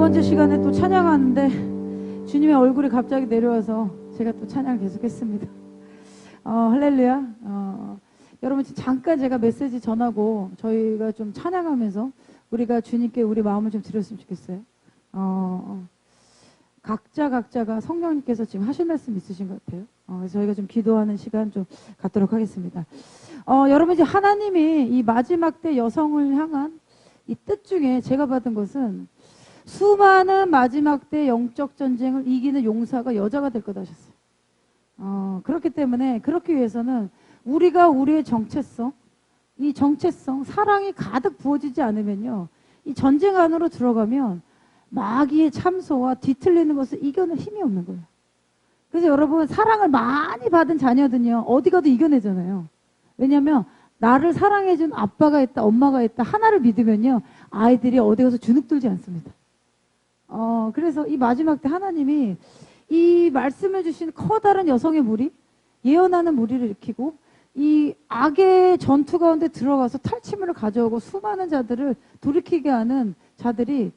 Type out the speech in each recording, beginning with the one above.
번째 시간에 또 찬양하는데 주님의 얼굴이 갑자기 내려와서 제가 또 찬양을 계속했습니다. 할렐루야. 여러분 잠깐 제가 메시지 전하고 저희가 좀 찬양하면서 우리가 주님께 우리 마음을 좀 드렸으면 좋겠어요. 각자가 성령님께서 지금 하실 말씀 있으신 것 같아요. 그래서 저희가 좀 기도하는 시간 좀 갖도록 하겠습니다. 여러분 이제 하나님이 이 마지막 때 여성을 향한 이 뜻 중에 제가 받은 것은 수많은 마지막 때 영적 전쟁을 이기는 용사가 여자가 될 거다 하셨어요. 그렇기 때문에 그렇기 위해서는 우리가 우리의 정체성, 이 정체성, 사랑이 가득 부어지지 않으면요, 이 전쟁 안으로 들어가면 마귀의 참소와 뒤틀리는 것을 이겨낼 힘이 없는 거예요. 그래서 여러분 사랑을 많이 받은 자녀들은요 어디 가도 이겨내잖아요. 왜냐하면 나를 사랑해준 아빠가 있다, 엄마가 있다, 하나를 믿으면요 아이들이 어디 가서 주눅들지 않습니다. 그래서 이 마지막 때 하나님이 이 말씀을 주신 커다란 여성의 무리, 예언하는 무리를 일으키고 이 악의 전투 가운데 들어가서 탈취물을 가져오고 수많은 자들을 돌이키게 하는 자들이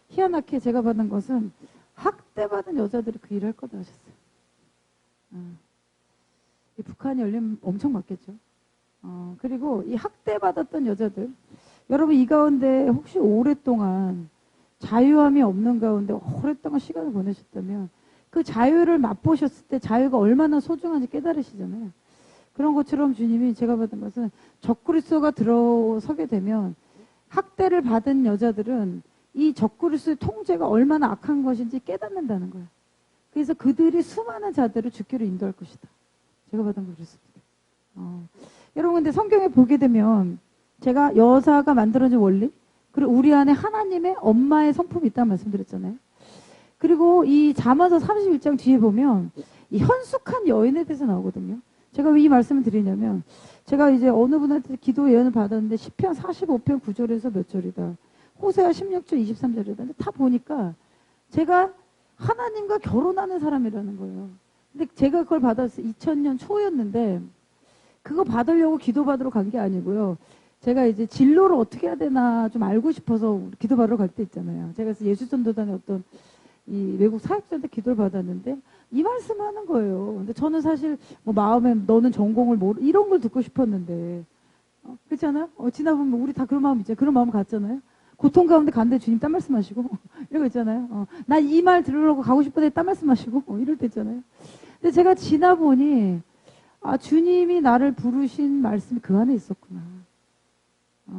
희한하게 제가 받은 것은 학대받은 여자들이 그 일을 할 거다 하셨어요. 이 북한이 열리면 엄청 맞겠죠. 그리고 이 학대받았던 여자들, 여러분 이 가운데 혹시 오랫동안 자유함이 없는 가운데 오랫동안 시간을 보내셨다면 그 자유를 맛보셨을 때 자유가 얼마나 소중한지 깨달으시잖아요. 그런 것처럼 주님이 제가 받은 것은 적그리스도가 들어서게 되면 학대를 받은 여자들은 이 적그리스도의 통제가 얼마나 악한 것인지 깨닫는다는 거예요. 그래서 그들이 수많은 자들을 죽기로 인도할 것이다. 제가 받은 거 그렇습니다. 여러분 근데 성경에 보게 되면 제가 여자가 만들어진 원리, 그리고 우리 안에 하나님의 엄마의 성품이 있다는 말씀드렸잖아요. 그리고 이 잠언서 31장 뒤에 보면 이 현숙한 여인에 대해서 나오거든요. 제가 왜 이 말씀을 드리냐면 제가 이제 어느 분한테 기도 예언을 받았는데 시편 45편 9절에서 몇 절이다, 호세아 16절 23절이다. 근데 다 보니까 제가 하나님과 결혼하는 사람이라는 거예요. 근데 제가 그걸 받았을 2000년 초였는데 그거 받으려고 기도 받으러 간 게 아니고요. 제가 이제 진로를 어떻게 해야 되나 좀 알고 싶어서 기도 받으러 갈 때 있잖아요. 제가 그래서 예수전도단의 어떤 이 외국 사역자한테 기도를 받았는데 이 말씀 하는 거예요. 근데 저는 사실 뭐 마음에 너는 전공을 이런 걸 듣고 싶었는데 그렇잖아요. 지나보면 우리 다 그런 마음 있잖아요. 그런 마음 갖잖아요. 고통 가운데 간데 주님 딴 말씀 하시고 이런 거 있잖아요. 나 이 말 들으려고 가고 싶은데 딴 말씀 하시고 이럴 때 있잖아요. 근데 제가 지나보니 주님이 나를 부르신 말씀이 그 안에 있었구나.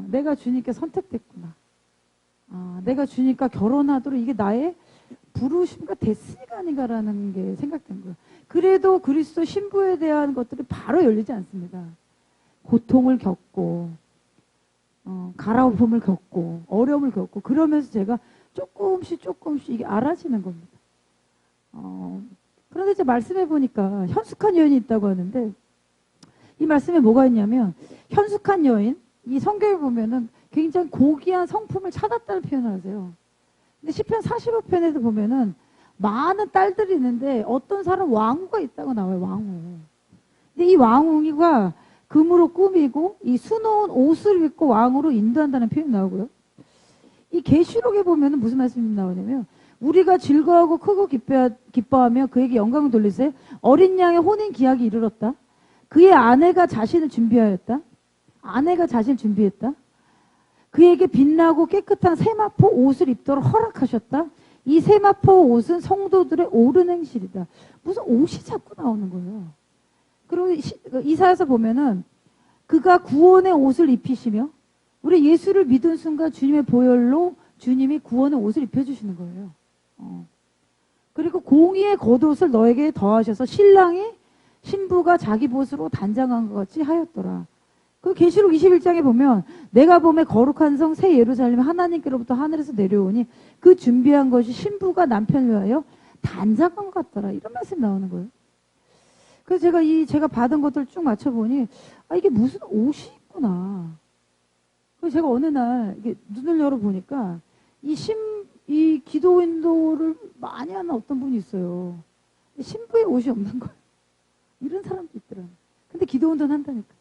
내가 주님께 선택됐구나. 내가 주님과 결혼하도록 이게 나의 부르심과 데스니가 아닌가라는 게 생각된 거예요. 그래도 그리스도 신부에 대한 것들이 바로 열리지 않습니다. 고통을 겪고 가라움을 겪고 어려움을 겪고 그러면서 제가 조금씩 이게 알아지는 겁니다. 그런데 이제 말씀해 보니까 현숙한 여인이 있다고 하는데 이 말씀에 뭐가 있냐면 현숙한 여인, 이 성경에 보면은 굉장히 고귀한 성품을 찾았다는 표현을 하세요. 근데 시편 45편에도 보면은 많은 딸들이 있는데 어떤 사람 왕후가 있다고 나와요. 왕후. 근데 이 왕후가 금으로 꾸미고 이 수놓은 옷을 입고 왕으로 인도한다는 표현이 나오고요. 이 계시록에 보면은 무슨 말씀이 나오냐면 우리가 즐거워하고 크고 기뻐하며 그에게 영광을 돌리세 어린 양의 혼인 기약이 이르렀다. 그의 아내가 자신을 준비하였다. 아내가 자신을 준비했다. 그에게 빛나고 깨끗한 세마포 옷을 입도록 허락하셨다. 이 세마포 옷은 성도들의 옳은 행실이다. 무슨 옷이 자꾸 나오는 거예요. 그리고 이사야서 보면은 그가 구원의 옷을 입히시며 우리 예수를 믿은 순간 주님의 보혈로 주님이 구원의 옷을 입혀주시는 거예요. 그리고 공의의 겉옷을 너에게 더하셔서 신랑이 신부가 자기 벗으로 단장한 것 같이 하였더라. 그 계시록 21장에 보면 내가 보매 거룩한 성 새 예루살렘 하나님께로부터 하늘에서 내려오니 그 준비한 것이 신부가 남편을 위하여 단장한 것 같더라. 이런 말씀이 나오는 거예요. 그래서 제가 받은 것들을 쭉 맞춰보니 이게 무슨 옷이 있구나. 그래서 제가 어느 날 이게 눈을 열어보니까 이 기도 인도를 많이 하는 어떤 분이 있어요. 신부의 옷이 없는 거예요. 이런 사람도 있더라고요. 근데 기도 운동 한다니까.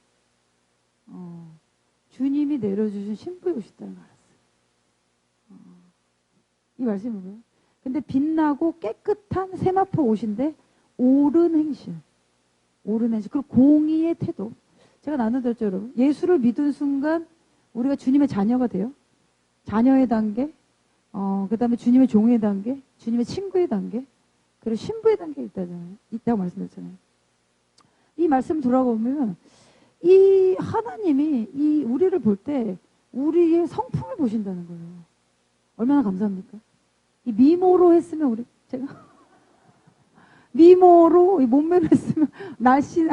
주님이 내려주신 신부의 옷이 있다는 걸 알았어요. 이 말씀이 뭐예요? 근데 빛나고 깨끗한 세마포 옷인데 옳은 행실. 옳은 행실. 그리고 공의의 태도. 제가 나눠드렸죠, 여러분. 예수를 믿은 순간 우리가 주님의 자녀가 돼요. 자녀의 단계, 그 다음에 주님의 종의 단계, 주님의 친구의 단계, 그리고 신부의 단계가 있다고 말씀드렸잖아요. 이 말씀 돌아보면 이 하나님이 이 우리를 볼 때 우리의 성품을 보신다는 거예요. 얼마나 감사합니까? 이 미모로 했으면 제가 미모로 몸매로 했으면 날씨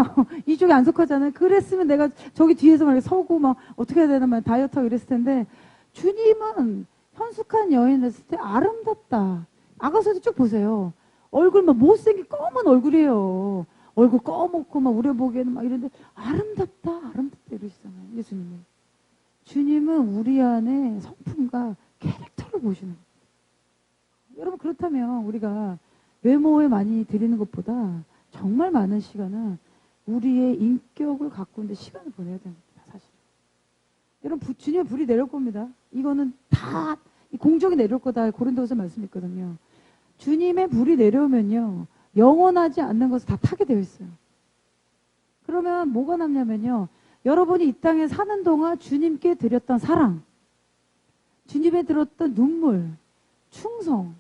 이쪽에 안 속하잖아요. 그랬으면 내가 저기 뒤에서 막 서고 막 어떻게 해야 되나 막 다이어트하고 이랬을 텐데 주님은 현숙한 여인 했을 때 아름답다. 아가서도 쭉 보세요. 얼굴 막 못생긴 검은 얼굴이에요. 얼굴 꺼먹고 막 우려 보기에는 막 이런데 아름답다 이러시잖아요. 예수님이. 주님은 우리 안에 성품과 캐릭터를 보시는 거예요. 여러분 그렇다면 우리가 외모에 많이 드리는 것보다 정말 많은 시간은 우리의 인격을 가꾸는데 시간을 보내야 됩니다. 사실. 여러분 주님의 불이 내려올 겁니다. 이거는 다 공적이 내려올 거다. 고린도후서 말씀 있거든요. 주님의 불이 내려오면요. 영원하지 않는 것을 다 타게 되어 있어요. 그러면 뭐가 남냐면요. 여러분이 이 땅에 사는 동안 주님께 드렸던 사랑, 주님에 들었던 눈물, 충성,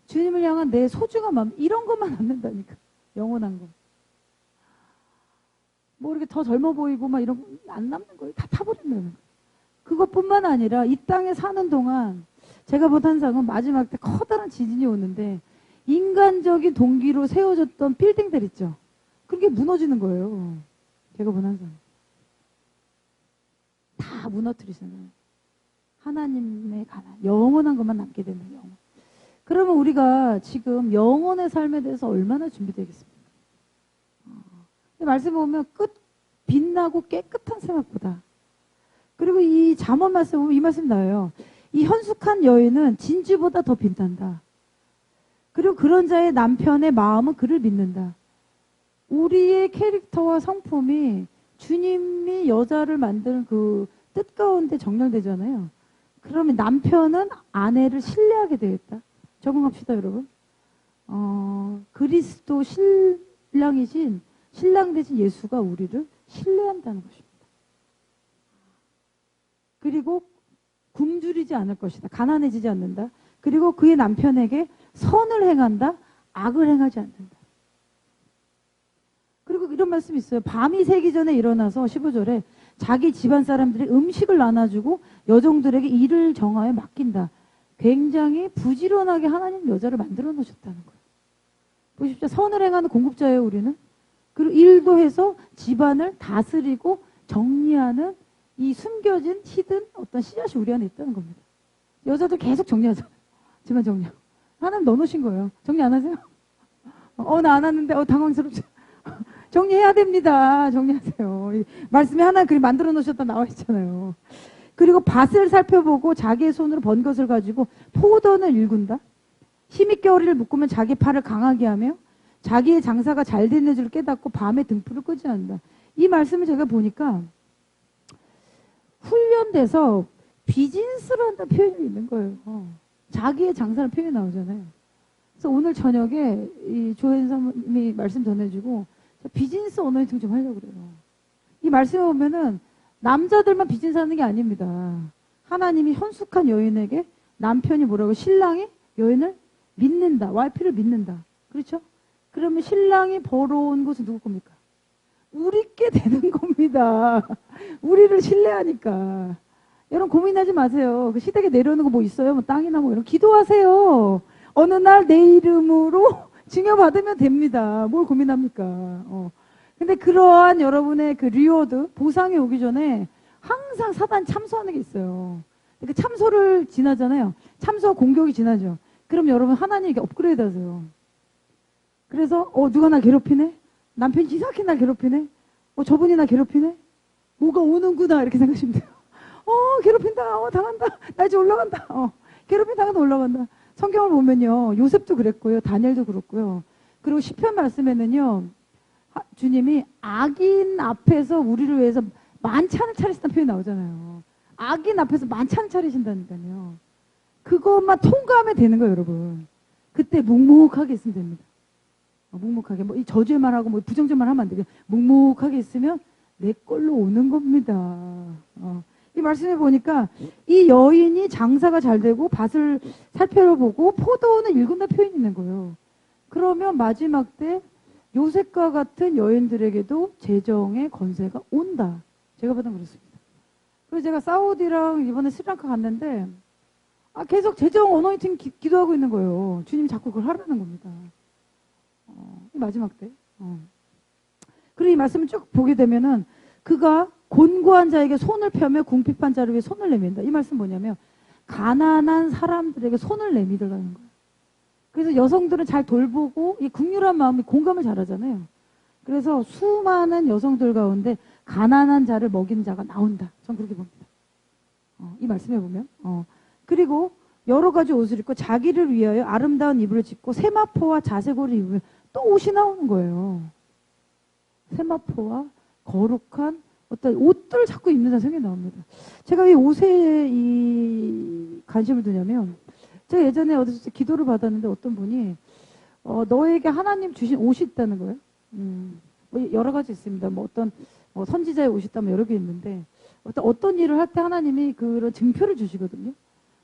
주님을 향한 내 소중한 마음 이런 것만 남는다니까. 영원한 거. 뭐 이렇게 더 젊어 보이고 막 이런 거 안 남는 거예요. 다 타버린다는 거예요. 그것뿐만 아니라 이 땅에 사는 동안 제가 본 환상은 마지막 때 커다란 지진이 오는데 인간적인 동기로 세워졌던 빌딩들 있죠. 그게 무너지는 거예요. 제가 본 환상. 다 무너뜨리잖아요. 하나님의 가난, 영원한 것만 남게 되는 영원. 그러면 우리가 지금 영혼의 삶에 대해서 얼마나 준비되겠습니까? 말씀 보면 빛나고 깨끗한 생각보다. 그리고 이 잠언 말씀 보면 이 말씀 나와요. 이 현숙한 여인은 진주보다 더 빛난다. 그리고 그런 자의 남편의 마음은 그를 믿는다. 우리의 캐릭터와 성품이 주님이 여자를 만드는 그 뜻 가운데 정렬되잖아요. 그러면 남편은 아내를 신뢰하게 되겠다. 적응합시다, 여러분. 그리스도 신랑 대신 예수가 우리를 신뢰한다는 것입니다. 그리고 굶주리지 않을 것이다. 가난해지지 않는다. 그리고 그의 남편에게 선을 행한다. 악을 행하지 않는다. 그리고 이런 말씀이 있어요. 밤이 새기 전에 일어나서 15절에 자기 집안 사람들이 음식을 나눠주고 여종들에게 일을 정하여 맡긴다. 굉장히 부지런하게 하나님 여자를 만들어 놓으셨다는 거예요. 보십시오. 선을 행하는 공급자예요, 우리는. 그리고 일도 해서 집안을 다스리고 정리하는 이 숨겨진 히든 어떤 씨앗이 우리 안에 있다는 겁니다. 여자들 계속 정리하잖아요. 집안 정리하고. 하나님 넣어놓으신 거예요. 정리 안 하세요? 나 안 하는데 당황스럽죠. 정리해야 됩니다. 정리하세요. 말씀에 하나 그리 만들어 놓으셨다 나와 있잖아요. 그리고 밭을 살펴보고 자기의 손으로 번 것을 가지고 포도는 일군다. 힘있게 허리를 묶으면 자기 팔을 강하게 하며 자기의 장사가 잘 되는 줄 깨닫고 밤에 등불을 끄지 않는다. 이 말씀을 제가 보니까 훈련돼서 비즈니스를 한다는 표현이 있는 거예요. 자기의 장사를 표현이 나오잖아요. 그래서 오늘 저녁에 이 조현 사모님이 말씀 전해주고 비즈니스 어너인팅 좀 하려고 그래요. 이 말씀에 보면은 남자들만 비즈니스 하는 게 아닙니다. 하나님이 현숙한 여인에게 남편이 뭐라고 신랑이 여인을 믿는다. 와이프를 믿는다. 그렇죠? 그러면 신랑이 벌어온 것은 누구 겁니까? 우리께 되는 겁니다. 우리를 신뢰하니까. 여러분 고민하지 마세요. 그 시댁에 내려오는 거 뭐 있어요? 뭐 땅이나 뭐 이런 기도하세요. 어느 날 내 이름으로 증여받으면 됩니다. 뭘 고민합니까? 근데 그러한 여러분의 그 리워드, 보상이 오기 전에 항상 사단 참소하는 게 있어요. 그 참소를 지나잖아요. 참소 공격이 지나죠. 그럼 여러분 하나님에게 업그레이드 하세요. 그래서 누가 나 괴롭히네? 남편이 이상하게 나 괴롭히네? 저분이 나 괴롭히네? 뭐가 오는구나 이렇게 생각하시면 돼요. 괴롭힌다. 당한다. 나 이제 올라간다. 괴롭힘 당한다 올라간다. 성경을 보면요. 요셉도 그랬고요. 다니엘도 그렇고요. 그리고 시편 말씀에는요. 주님이 악인 앞에서 우리를 위해서 만찬을 차리신다는 표현이 나오잖아요. 악인 앞에서 만찬을 차리신다니까요. 그것만 통과하면 되는 거예요, 여러분. 그때 묵묵하게 있으면 됩니다. 묵묵하게. 뭐 이 저주만 하고 뭐 부정죄만 하면 안 되고 묵묵하게 있으면 내 걸로 오는 겁니다. 이 말씀해 보니까 이 여인이 장사가 잘 되고 밭을 살펴보고 포도원을 일군다 표현이 있는 거예요. 그러면 마지막 때 요셉과 같은 여인들에게도 재정의 건세가 온다. 제가 보다 그렇습니다. 그래서 제가 사우디랑 이번에 스리랑카 갔는데 계속 재정 어노인팅 기도하고 있는 거예요. 주님이 자꾸 그걸 하라는 겁니다. 이 마지막 때. 그리고 이 말씀을 쭉 보게 되면은 그가 곤고한 자에게 손을 펴며 궁핍한 자를 위해 손을 내민다. 이 말씀 뭐냐면 가난한 사람들에게 손을 내밀으라는 거예요. 그래서 여성들은 잘 돌보고 이 긍휼한 마음이 공감을 잘하잖아요. 그래서 수많은 여성들 가운데 가난한 자를 먹이는 자가 나온다. 전 그렇게 봅니다. 이 말씀에 보면. 그리고 여러 가지 옷을 입고 자기를 위하여 아름다운 이불을 짓고 세마포와 자색옷을 입으면 또 옷이 나오는 거예요. 세마포와 거룩한 어떤 옷들을 자꾸 입는다는 생각이 나옵니다. 제가 왜 옷에 이 관심을 두냐면 제가 예전에 어디서 기도를 받았는데 어떤 분이 너에게 하나님 주신 옷이 있다는 거예요. 뭐 여러 가지 있습니다. 뭐 어떤 선지자의 옷이 있다면 여러 개 있는데 어떤 일을 할 때 하나님이 그런 증표를 주시거든요.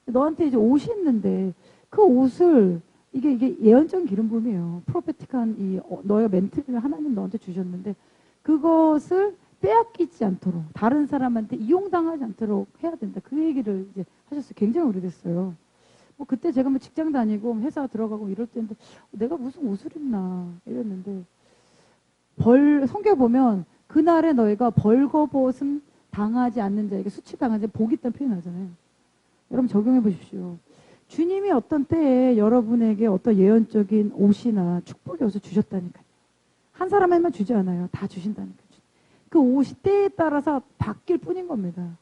너한테 이제 옷이 있는데 그 옷을 이게 예언적인 기름 부음이에요. 프로페틱한 너의 멘트를 하나님 너한테 주셨는데 그것을 빼앗기지 않도록 다른 사람한테 이용당하지 않도록 해야 된다. 그 얘기를 이제 하셨어요. 굉장히 오래됐어요. 뭐 그때 제가 뭐 직장 다니고 회사 들어가고 이럴 때인데 내가 무슨 옷을 입나 이랬는데 성경 보면 그날에 너희가 벌거벗음 당하지 않는 자에게 수치당하지 복이 있다는 표현 하잖아요. 여러분 적용해 보십시오. 주님이 어떤 때에 여러분에게 어떤 예언적인 옷이나 축복의 옷을 주셨다니까요. 한 사람에만 주지 않아요. 다 주신다니까요. 그 옷이 때에 따라서 바뀔 뿐인 겁니다.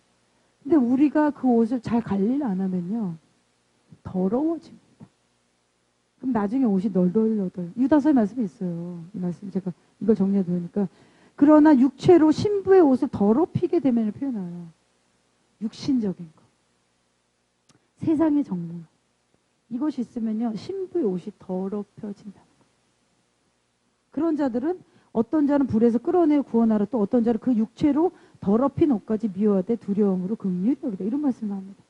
근데 우리가 그 옷을 잘 관리를 안 하면요. 더러워집니다. 그럼 나중에 옷이 널덜널덜. 유다서의 말씀이 있어요. 이 말씀 제가 이걸 정리해 놓으니까 그러나 육체로 신부의 옷을 더럽히게 되면을 표현해요. 육신적인 거. 세상의 정무. 이것이 있으면요. 신부의 옷이 더럽혀진다. 그런 자들은 어떤 자는 불에서 끌어내어 구원하라 또 어떤 자는 그 육체로 더럽힌 옷까지 미워하되 두려움으로 긍휼히 여기다. 이런 말씀을 합니다.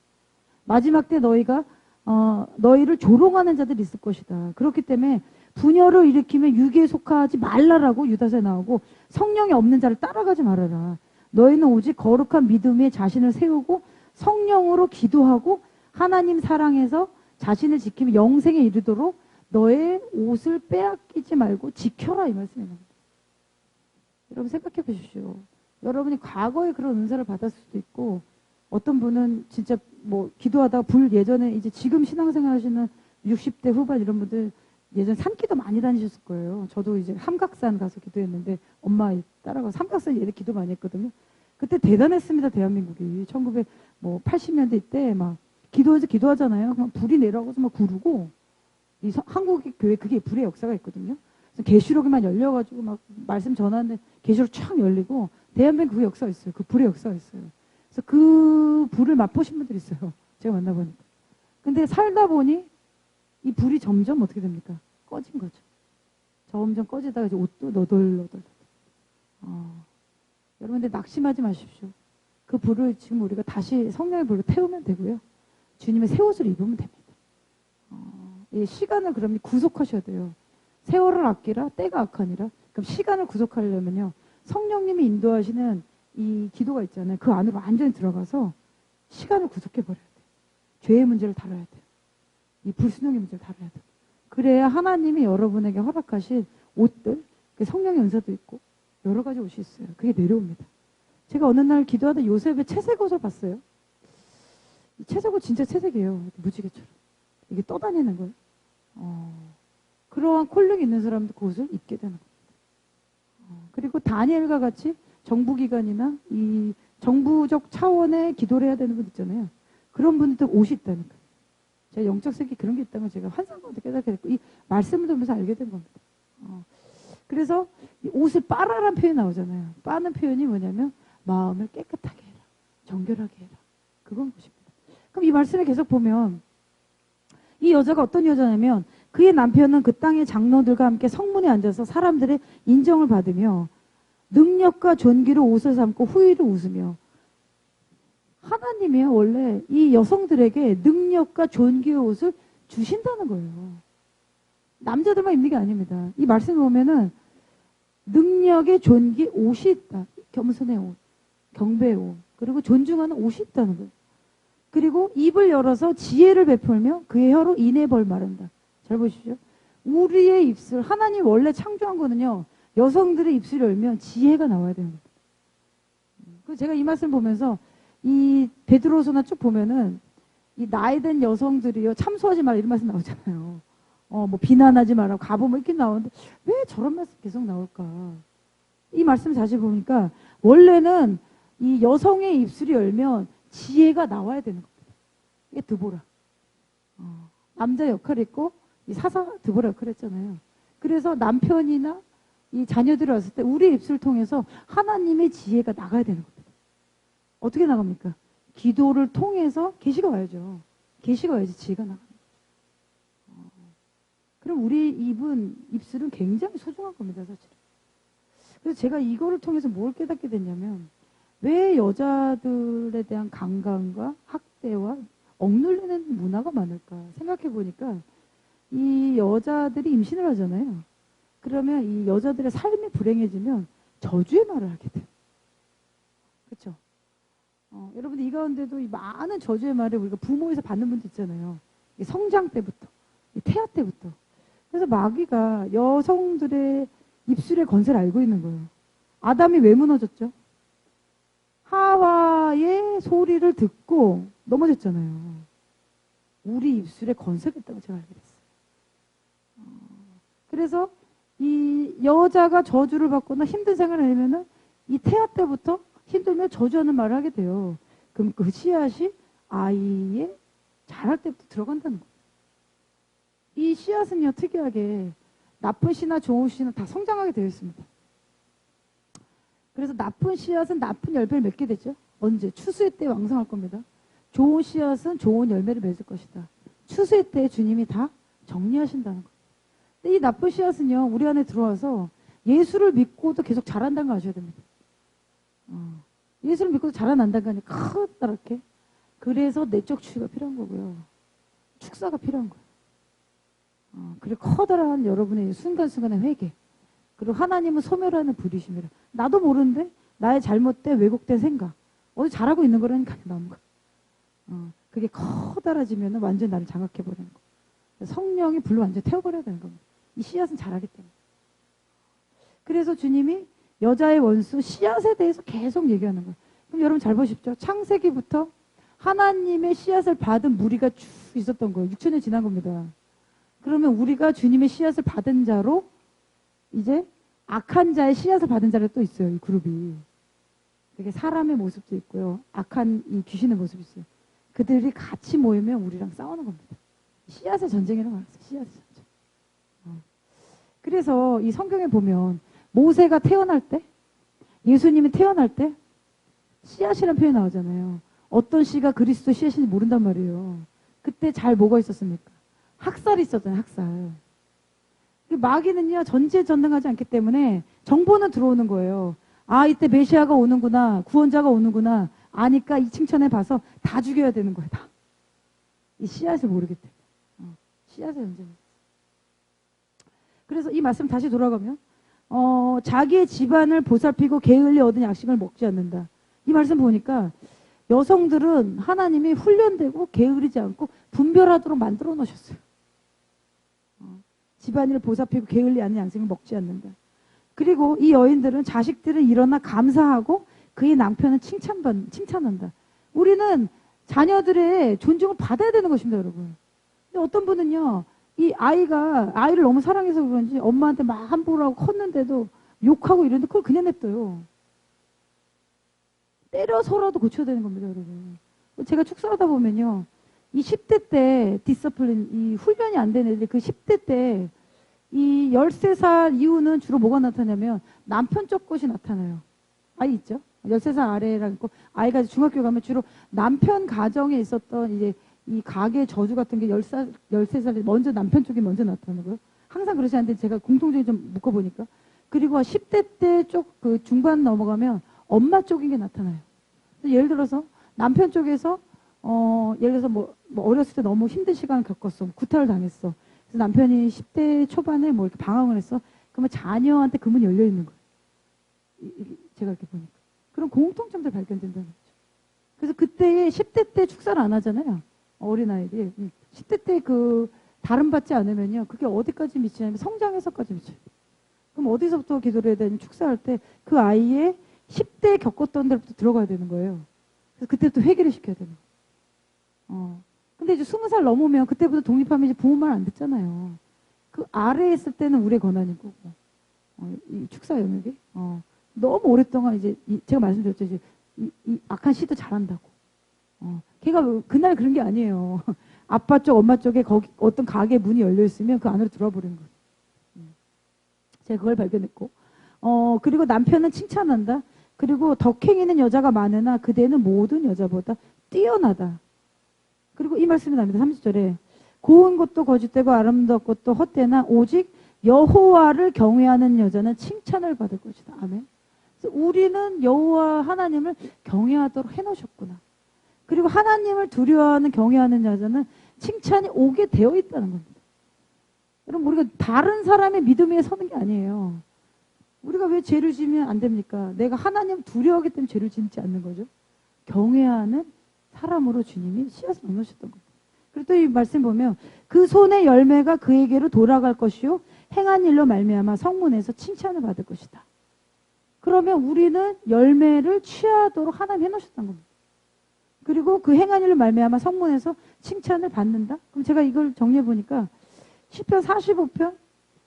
마지막 때 너희를 조롱하는 자들이 있을 것이다. 그렇기 때문에 분열을 일으키면 유기에 속하지 말라라고 유다서에 나오고 성령이 없는 자를 따라가지 말아라. 너희는 오직 거룩한 믿음에 자신을 세우고 성령으로 기도하고 하나님 사랑해서 자신을 지키며 영생에 이르도록 너의 옷을 빼앗기지 말고 지켜라 이 말씀입니다. 여러분 생각해 보십시오. 여러분이 과거에 그런 은사를 받았을 수도 있고 어떤 분은 진짜 뭐 기도하다가 예전에 이제 지금 신앙생활 하시는 60대 후반 이런 분들 예전 산기도 많이 다니셨을 거예요. 저도 이제 삼각산 가서 기도했는데 엄마 따라가서 삼각산 예전에 기도 많이 했거든요. 그때 대단했습니다. 대한민국이 1980년대 때 막 기도해서 기도하잖아요. 그냥 불이 내려가서 막 구르고 한국의 교회 그게 불의 역사가 있거든요. 계시록이만 열려가지고 막 말씀 전하는데 계시록 쫙 열리고 대한민국 그 역사가 있어요. 그 불의 역사가 있어요. 그래서 그 불을 맛보신 분들이 있어요. 제가 만나보니까. 근데 살다 보니 이 불이 점점 어떻게 됩니까? 꺼진 거죠. 점점 꺼지다가 이제 옷도 너덜너덜. 여러분들 낙심하지 마십시오. 그 불을 지금 우리가 다시 성령의 불로 태우면 되고요. 주님의 새 옷을 입으면 됩니다. 이 시간을 그러면 구속하셔야 돼요. 세월을 아끼라 때가 악하니라. 그럼 시간을 구속하려면요. 성령님이 인도하시는 이 기도가 있잖아요. 그 안으로 완전히 들어가서 시간을 구속해버려야 돼요. 죄의 문제를 다뤄야 돼요. 이 불순종의 문제를 다뤄야 돼요. 그래야 하나님이 여러분에게 허락하신 옷들, 성령의 은사도 있고 여러 가지 옷이 있어요. 그게 내려옵니다. 제가 어느 날 기도하다 요셉의 채색 옷을 봤어요. 채색 옷 진짜 채색이에요. 무지개처럼. 이게 떠다니는 거예요. 그러한 콜링이 있는 사람도 그 옷을 입게 되는 겁니다. 그리고 다니엘과 같이 정부기관이나 이 정부적 차원의 기도를 해야 되는 분 있잖아요. 그런 분들도 옷이 있다니까요. 제가 영적 세계 그런 게 있다는 걸 제가 환상 가운데 깨닫게 됐고 이 말씀을 들으면서 알게 된 겁니다. 그래서 이 옷을 빨아라는 표현이 나오잖아요. 빠는 표현이 뭐냐면 마음을 깨끗하게 해라. 정결하게 해라. 그건 것입니다. 그럼 이 말씀을 계속 보면 이 여자가 어떤 여자냐면 그의 남편은 그 땅의 장로들과 함께 성문에 앉아서 사람들의 인정을 받으며 능력과 존귀로 옷을 삼고 후의를 웃으며 하나님이 원래 이 여성들에게 능력과 존귀의 옷을 주신다는 거예요. 남자들만 입는 게 아닙니다. 이 말씀을 보면은 능력의 존귀 옷이 있다. 겸손의 옷, 경배의 옷, 그리고 존중하는 옷이 있다는 거예요. 그리고 입을 열어서 지혜를 베풀며 그의 혀로 인해 벌 말한다. 잘 보십시오. 우리의 입술, 하나님 원래 창조한 거는요, 여성들의 입술을 열면 지혜가 나와야 되는 겁니다. 그래서 제가 이 말씀 보면서 이 베드로서나 쭉 보면은 이 나이든 여성들이요, 참소하지 말라 이런 말씀 나오잖아요. 뭐 비난하지 말라고 가보면 이렇게 나오는데 왜 저런 말씀 계속 나올까? 이 말씀 다시 보니까 원래는 이 여성의 입술이 열면 지혜가 나와야 되는 겁니다. 이게 드보라. 남자 역할이 있고 이 사사 드보라 역할을 했잖아요. 그래서 남편이나 이 자녀들이 왔을 때 우리 입술을 통해서 하나님의 지혜가 나가야 되는 겁니다. 어떻게 나갑니까? 기도를 통해서 계시가 와야죠. 계시가 와야지 지혜가 나갑니다. 그럼 우리 입술은 굉장히 소중한 겁니다, 사실. 그래서 제가 이거를 통해서 뭘 깨닫게 됐냐면 왜 여자들에 대한 강간과 학대와 억눌리는 문화가 많을까 생각해 보니까 이 여자들이 임신을 하잖아요. 그러면 이 여자들의 삶이 불행해지면 저주의 말을 하게 돼요. 그렇죠? 여러분들 이 가운데도 이 많은 저주의 말을 우리가 부모에서 받는 분도 있잖아요. 이 성장 때부터, 이 태아 때부터. 그래서 마귀가 여성들의 입술의 건세를 알고 있는 거예요. 아담이 왜 무너졌죠? 하와의 소리를 듣고 넘어졌잖아요. 우리 입술에 건세가 있다고 제가 알게 됐어요. 그래서 이 여자가 저주를 받거나 힘든 생활을 하면은 이 태아 때부터 힘들면 저주하는 말을 하게 돼요. 그럼 그 씨앗이 아이의 자랄 때부터 들어간다는 거예요. 이 씨앗은요, 특이하게 나쁜 씨나 좋은 씨나 다 성장하게 되어 있습니다. 그래서 나쁜 씨앗은 나쁜 열매를 맺게 되죠. 언제? 추수의 때 왕성할 겁니다. 좋은 씨앗은 좋은 열매를 맺을 것이다. 추수의 때 주님이 다 정리하신다는 거예요. 근데 이 나쁜 씨앗은요, 우리 안에 들어와서 예수를 믿고도 계속 자란다는 거 아셔야 됩니다. 예수를 믿고도 자라난다는 거 아니에요. 커다랗게. 그래서 내적 추위가 필요한 거고요. 축사가 필요한 거예요. 그리고 커다란 여러분의 순간순간의 회개. 그리고 하나님은 소멸하는 불이심이라. 나도 모르는데 나의 잘못된 왜곡된 생각. 어디 잘하고 있는 거라니까 나온 거. 그게 커다라지면 완전 나를 장악해버리는 거. 성령이 불로 완전 태워버려야 되는 겁니다. 이 씨앗은 자라기 때문에. 그래서 주님이 여자의 원수 씨앗에 대해서 계속 얘기하는 거예요. 그럼 여러분 잘 보십시오. 창세기부터 하나님의 씨앗을 받은 무리가 쭉 있었던 거예요. 6천년 지난 겁니다. 그러면 우리가 주님의 씨앗을 받은 자로 이제 악한 자의 씨앗을 받은 자가 또 있어요. 이 그룹이. 되게 사람의 모습도 있고요. 악한 이 귀신의 모습이 있어요. 그들이 같이 모이면 우리랑 싸우는 겁니다. 씨앗의 전쟁이라고 말했어요. 씨앗의 전쟁. 그래서 이 성경에 보면 모세가 태어날 때, 예수님이 태어날 때 씨앗이라는 표현이 나오잖아요. 어떤 씨가 그리스도 씨앗인지 모른단 말이에요. 그때 잘 뭐가 있었습니까? 학살이 있었잖아요. 학살. 마귀는요, 전지전능하지 않기 때문에 정보는 들어오는 거예요. 아, 이때 메시아가 오는구나, 구원자가 오는구나 아니까 이 칭찬해 봐서 다 죽여야 되는 거예요. 다. 이 씨앗을 모르기 때문에. 씨앗의 전쟁. 그래서 이 말씀 다시 돌아가면 자기의 집안을 보살피고 게을리 얻은 양식을 먹지 않는다. 이 말씀 보니까 여성들은 하나님이 훈련되고 게으르지 않고 분별하도록 만들어 놓으셨어요. 집안일을 보살피고 게을리 않은 양식을 먹지 않는다. 그리고 이 여인들은 자식들은 일어나 감사하고 그의 남편은 칭찬한다. 우리는 자녀들의 존중을 받아야 되는 것입니다, 여러분. 근데 어떤 분은요, 이 아이를 너무 사랑해서 그런지 엄마한테 막 함부로 하고 컸는데도 욕하고 이러는데 그걸 그냥 냅둬요. 때려서라도 고쳐야 되는 겁니다, 여러분. 제가 축사하다 보면요, 이 10대 때 디서플린, 이 훈련이 안 된 애들이 그 10대 때 이 13살 이후는 주로 뭐가 나타나냐면 남편 쪽 것이 나타나요. 아이 있죠? 13살 아래라고 있고, 아이가 중학교 가면 주로 남편 가정에 있었던 이제 이 가게 저주 같은 게 10살, 13살에 먼저 남편 쪽이 먼저 나타나는 거예요. 항상 그러지 않는데 제가 공통적으로 좀 묶어보니까. 그리고 10대 때 쪽 그 중반 넘어가면 엄마 쪽인 게 나타나요. 예를 들어서 남편 쪽에서 예를 들어서 뭐 어렸을 때 너무 힘든 시간을 겪었어. 구타를 당했어. 그래서 남편이 10대 초반에 뭐 이렇게 방황을 했어. 그러면 자녀한테 그 문이 열려 있는 거예요. 제가 이렇게 보니까. 그런 공통점들 발견된다는 거죠. 그래서 그때 10대 때 축사를 안 하잖아요. 어린아이들이. 10대 때 그 다름받지 않으면요. 그게 어디까지 미치냐면 성장에서까지 미쳐요. 그럼 어디서부터 기도를 해야 되냐면 축사할 때 그 아이의 10대 겪었던 데부터 들어가야 되는 거예요. 그래서 그때부터 회개를 시켜야 되는 거예요. 근데 이제 20살 넘으면 그때부터 독립하면 이제 부모 말 안 듣잖아요. 그 아래에 있을 때는 우리의 권한이고, 이 축사 영역이. 너무 오랫동안 이제, 제가 말씀드렸죠. 이제 이 악한 시도 잘한다고. 걔가 그날 그런 게 아니에요. 아빠 쪽, 엄마 쪽에 거기 어떤 가게 문이 열려 있으면 그 안으로 들어와 버리는 거예요. 제가 그걸 발견했고. 그리고 남편은 칭찬한다. 그리고 덕행이는 여자가 많으나 그대는 모든 여자보다 뛰어나다. 그리고 이 말씀이 납니다. 30절에 고운 것도 거짓되고 아름다운 것도 헛되나 오직 여호와를 경외하는 여자는 칭찬을 받을 것이다. 아멘. 그래서 우리는 여호와 하나님을 경외하도록 해놓으셨구나. 그리고 하나님을 두려워하는 경외하는 여자는 칭찬이 오게 되어 있다는 겁니다. 여러분 우리가 다른 사람의 믿음 위에 서는 게 아니에요. 우리가 왜 죄를 지면 안 됩니까? 내가 하나님 두려워하기 때문에 죄를 짓지 않는 거죠. 경외하는 사람으로 주님이 씨앗을 넣으셨던 겁니다. 그리고 또 이 말씀 보면 그 손의 열매가 그에게로 돌아갈 것이요 행한 일로 말미암아 성문에서 칭찬을 받을 것이다. 그러면 우리는 열매를 취하도록 하나님 해놓으셨던 겁니다. 그리고 그 행한 일로 말미암아 성문에서 칭찬을 받는다. 그럼 제가 이걸 정리해 보니까 시편 45편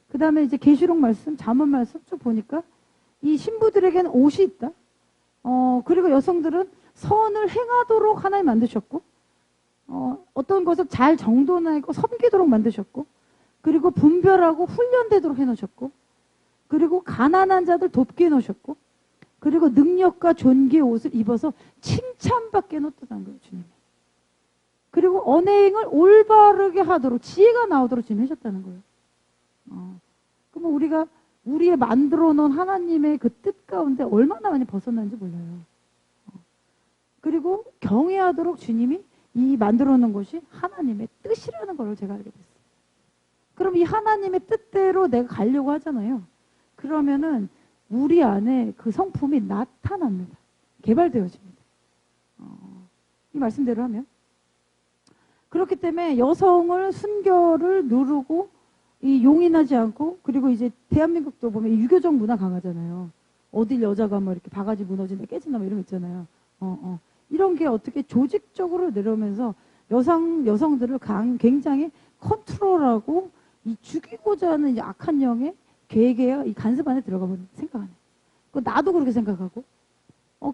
그 다음에 이제 계시록 말씀, 잠언 말씀 쭉 보니까 이 신부들에게는 옷이 있다. 그리고 여성들은 선을 행하도록 하나님 만드셨고, 어떤 것을 잘 정돈하고 섬기도록 만드셨고, 그리고 분별하고 훈련되도록 해놓으셨고, 그리고 가난한 자들 돕게 해놓으셨고, 그리고 능력과 존귀의 옷을 입어서 칭찬받게 해놓았다는 거예요, 주님이. 그리고 언행을 올바르게 하도록 지혜가 나오도록 지금 하셨다는 거예요. 그러면 우리가 우리의 만들어 놓은 하나님의 그 뜻 가운데 얼마나 많이 벗어나는지 몰라요. 그리고 경외하도록 주님이 이 만들어 놓은 것이 하나님의 뜻이라는 걸 제가 알게 됐어요. 그럼 이 하나님의 뜻대로 내가 가려고 하잖아요. 그러면은 우리 안에 그 성품이 나타납니다. 개발되어집니다. 이 말씀대로 하면. 그렇기 때문에 여성을 순결을 누르고 이 용인하지 않고, 그리고 이제 대한민국도 보면 유교적 문화 강하잖아요. 어딜 여자가 뭐 이렇게 바가지 무너진다 깨진다 뭐 이런 거 있잖아요. 이런 게 어떻게 조직적으로 내려오면서 여성들을 굉장히 컨트롤하고 이 죽이고자 하는 이제 악한 영의 계획에 이 간섭 안에 들어가 버린 생각 안 해. 그 나도 그렇게 생각하고.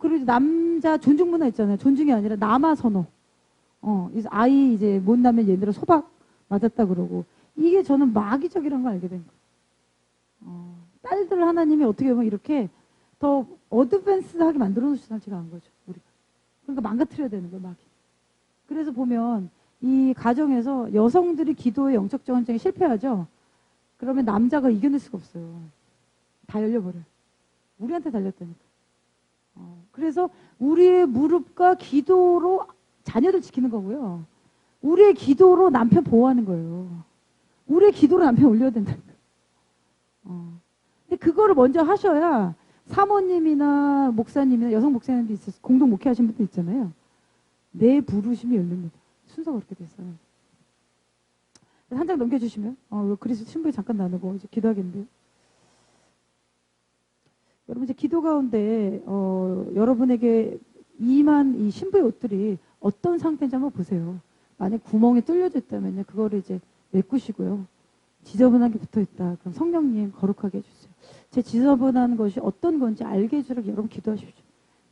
그리고 남자 존중 문화 있잖아요. 존중이 아니라 남아 선호. 그래서 아이 이제 못 낳으면 얘들은 소박 맞았다 그러고. 이게 저는 마귀적이라는 걸 알게 된 거예요. 딸들 하나님이 어떻게 보면 이렇게 더 어드밴스하게 만들어 놓으시나 제가 안 거죠. 우리가. 그러니까 망가뜨려야 되는 거예요, 마귀. 그래서 보면 이 가정에서 여성들이 기도의 영적 전쟁에 실패하죠. 그러면 남자가 이겨낼 수가 없어요. 다 열려버려요. 우리한테 달렸다니까. 그래서 우리의 무릎과 기도로 자녀들 지키는 거고요. 우리의 기도로 남편 보호하는 거예요. 우리의 기도로 남편 올려야 된다니까. 근데 그거를 먼저 하셔야 사모님이나 목사님이나 여성 목사님도 있어서 공동 목회하신 분도 있잖아요. 내 부르심이 열립니다. 순서가 그렇게 됐어요. 한 장 넘겨주시면 그리스도 신부에 잠깐 나누고 이제 기도하겠는데요. 여러분 이제 기도 가운데 여러분에게 임한 이 신부의 옷들이 어떤 상태인지 한번 보세요. 만약 구멍이 뚫려져 있다면요, 그거를 이제 메꾸시고요. 지저분한 게 붙어 있다. 그럼 성령님 거룩하게 해주세요. 제 지저분한 것이 어떤 건지 알게 해주라고 여러분 기도하십시오.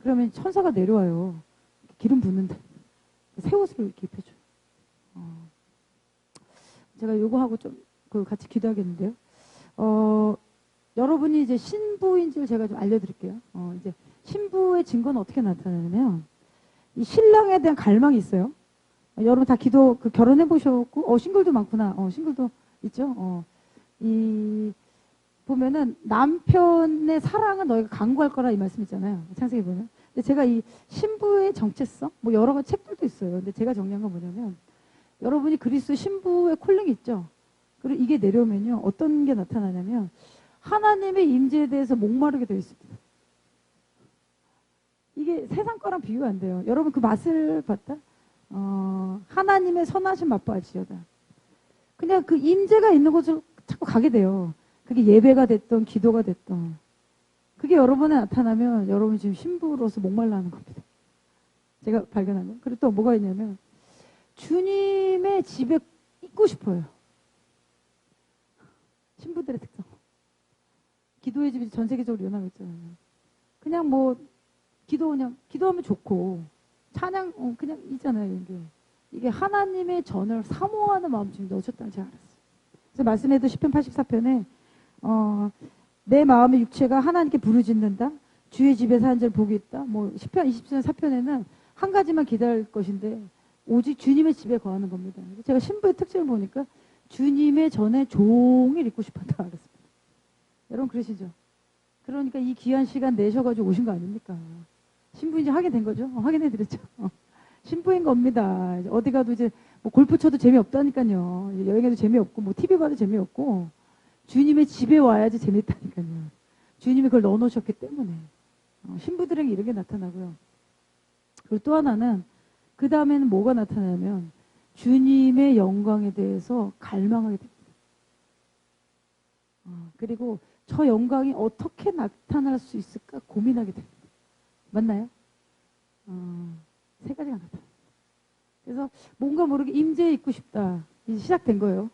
그러면 천사가 내려와요. 기름 붓는다. 새 옷을 이렇게 입혀줘요. 제가 요거하고 좀 같이 기도하겠는데요. 여러분이 이제 신부인지를 제가 좀 알려드릴게요. 이제 신부의 증거는 어떻게 나타나냐면 이 신랑에 대한 갈망이 있어요. 여러분 다 기도, 결혼해 보셨고, 싱글도 많구나. 싱글도 있죠. 보면은 남편의 사랑은 너희가 강구할 거라 이 말씀 있잖아요. 창세기 보면. 근데 제가 이 신부의 정체성, 뭐 여러 가지 책들도 있어요. 근데 제가 정리한 건 뭐냐면, 여러분이 그리스도 신부의 콜링이 있죠. 그리고 이게 내려오면요. 어떤 게 나타나냐면, 하나님의 임재에 대해서 목마르게 되어 있습니다. 이게 세상 거랑 비교가 안 돼요. 여러분 그 맛을 봤다? 하나님의 선하신 맛보아지어다. 그냥 그 임재가 있는 곳을 자꾸 가게 돼요. 그게 예배가 됐던 기도가 됐던. 그게 여러분에 나타나면 여러분 지금 신부로서 목말라하는 겁니다. 제가 발견한 거. 그리고 또 뭐가 있냐면 주님의 집에 있고 싶어요. 신부들의 특성. 기도의 집이 전 세계적으로 일어나고 있잖아요. 그냥 뭐 기도하면 좋고 찬양 그냥 있잖아요. 이게 하나님의 전을 사모하는 마음 중에 넣으셨다는 제가 알았어요. 그래서 말씀에도 시편 84편에 내 마음의 육체가 하나님께 부르짖는다. 주의 집에서 한 절 복이 있다. 뭐 시편 20편 4편에는 한 가지만 기다릴 것인데 오직 주님의 집에 거하는 겁니다. 제가 신부의 특징을 보니까 주님의 전에 종일 있고 싶었다 알았습니다. 여러분 그러시죠? 그러니까 이 귀한 시간 내셔가지고 오신 거 아닙니까? 신부 이제 하게 된 거죠? 확인해드렸죠? 신부인 겁니다. 어디 가도 이제 뭐 골프 쳐도 재미없다니까요. 여행해도 재미없고 뭐 TV 봐도 재미없고 주님의 집에 와야지 재밌다니까요. 주님이 그걸 넣어놓으셨기 때문에 신부들에게 이런 게 나타나고요. 그리고 또 하나는 그 다음에는 뭐가 나타나냐면 주님의 영광에 대해서 갈망하게 됩니다. 그리고 저 영광이 어떻게 나타날 수 있을까 고민하게 됩니다. 맞나요? 세 가지가 나타납니다. 그래서 뭔가 모르게 임재에 있고 싶다. 이제 시작된 거예요.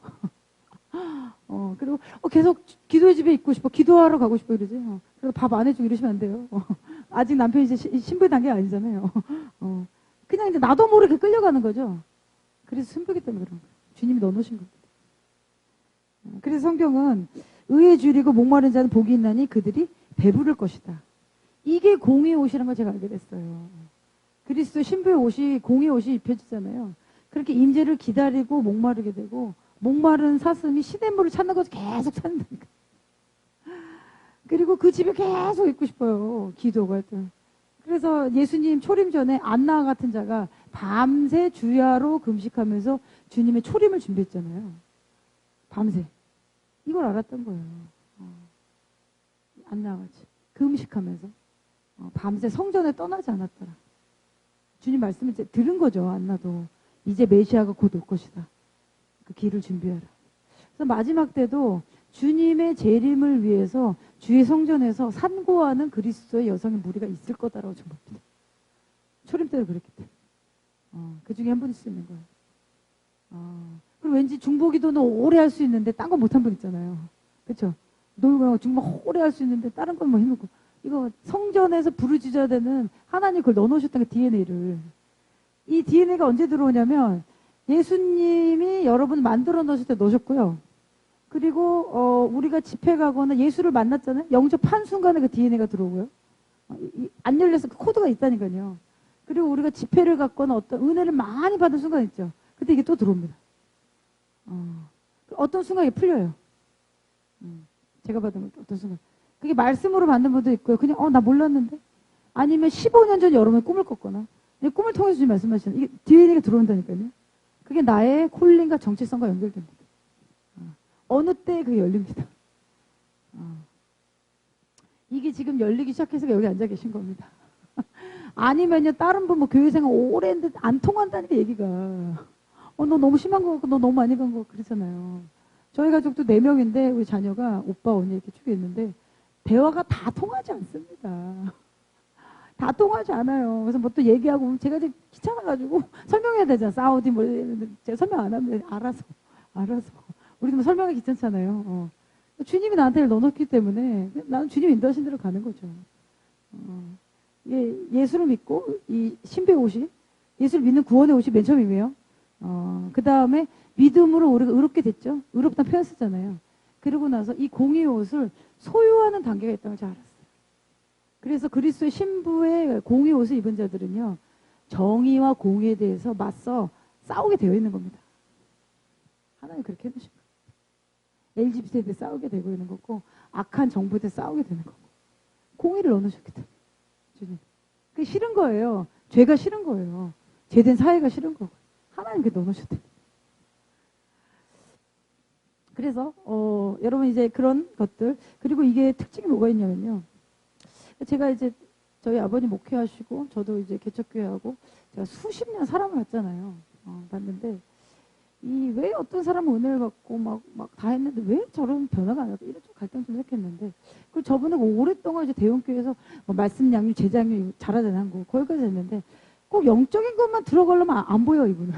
그리고 계속 기도의 집에 있고 싶어. 기도하러 가고 싶어 이러지. 그래서 밥 안 해주고 이러시면 안 돼요. 아직 남편이 이제 신부의 단계가 아니잖아요. 그냥 이제 나도 모르게 끌려가는 거죠. 그래서 신부기 때문에 그런 거예요. 주님이 넣어놓으신 겁니다. 그래서 성경은 의에 줄이고 목마른 자는 복이 있나니 그들이 배부를 것이다. 이게 공의 옷이라는 걸 제가 알게 됐어요. 그리스도 신부의 옷이 공의 옷이 입혀지잖아요. 그렇게 임재를 기다리고 목마르게 되고 목마른 사슴이 시냇물을 찾는 것을 계속 찾는다니까. 그리고 그 집에 계속 있고 싶어요. 기도가 때. 그래서 예수님 초림 전에 안나와 같은 자가 밤새 주야로 금식하면서 주님의 초림을 준비했잖아요. 밤새. 이걸 알았던 거예요. 안나와 같이. 금식하면서. 밤새 성전에 떠나지 않았더라. 주님 말씀을 이제 들은 거죠. 안나도. 이제 메시아가 곧 올 것이다. 그 길을 준비하라. 그래서 마지막 때도 주님의 재림을 위해서 주의 성전에서 산고하는 그리스도의 여성의 무리가 있을 거다라고 좀 봅니다. 초림 때도 그랬기 때문에. 그 중에 한 분일 수 있는 거예요. 그리고 왠지 중보기도는 오래 할 수 있는데 딴 거 못한 분 있잖아요. 그렇죠? 놀고 중보 오래 할 수 있는데 다른 건 뭐 힘들고. 이거 성전에서 부르짖어야 되는 하나님 그걸 넣어놓으셨던 게 DNA를. 이 DNA가 언제 들어오냐면 예수님이 여러분 만들어 넣으실 때 넣으셨고요. 그리고 우리가 집회 가거나 예수를 만났잖아요. 영접한 순간에 그 DNA가 들어오고요. 안 열려서 그 코드가 있다니까요. 그리고 우리가 집회를 갔거나 어떤 은혜를 많이 받은 순간 있죠. 그때 이게 또 들어옵니다. 어떤 순간에 풀려요. 제가 받은 것 어떤 순간. 그게 말씀으로 받는 분도 있고요. 그냥 나 몰랐는데. 아니면 15년 전 여러분이 꿈을 꿨거나. 꿈을 통해서 지금 말씀하시는 이게 DNA가 들어온다니까요. 그게 나의 콜링과 정체성과 연결됩니다. 어느 때 그게 열립니다. 이게 지금 열리기 시작해서 여기 앉아 계신 겁니다. 아니면요 다른 분 뭐 교회생활 오래 했는데 안 통한다니까 얘기가. 너 너무 심한 거 같고 너 너무 많이 간 거 그러잖아요. 저희 가족도 4명인데 우리 자녀가 오빠 언니 이렇게 쭉 있는데 대화가 다 통하지 않습니다. 다 통하지 않아요. 그래서 뭐 또 얘기하고 제가 이제 귀찮아가지고 설명해야 되잖아. 사우디 뭐 제가 설명 안 하면 알아서 우리도 뭐 설명하기 귀찮잖아요. 주님이 나한테 넣어놓기 때문에 나는 주님 인도하신 대로 가는 거죠. 예수를 믿고 이 신부의 옷이 예수를 믿는 구원의 옷이 맨 처음이에요. 그 다음에 믿음으로 우리가 의롭게 됐죠. 의롭다는 표현 쓰잖아요. 그러고 나서 이 공의의 옷을 소유하는 단계가 있다는 걸 잘 알았어요. 그래서 그리스도의 신부의 공의의 옷을 입은 자들은요. 정의와 공의에 대해서 맞서 싸우게 되어 있는 겁니다. 하나님 그렇게 해놓으신 거예요. LGBT에 대해 싸우게 되고 있는 거고, 악한 정부에 대해 싸우게 되는 거고, 공의를 넣어놓으셨기 때문에 주님. 그게 싫은 거예요. 죄가 싫은 거예요. 죄된 사회가 싫은 거고, 하나님 그게 넣어놓으셨대. 그래서 여러분 이제 그런 것들, 그리고 이게 특징이 뭐가 있냐면요. 제가 이제 저희 아버님 목회하시고 저도 이제 개척교회하고 제가 수십 년 사람을 봤잖아요. 봤는데 이 왜 어떤 사람은 은혜를 받고 막 다 했는데 왜 저런 변화가 안 나고 이런 좀 갈등 좀 생겼는데, 그리고 저분은 오랫동안 이제 대형교회에서 뭐 말씀 양육, 제자 양육 잘하잖아요. 한국 거기까지 했는데 꼭 영적인 것만 들어가려면 안 보여 이분은.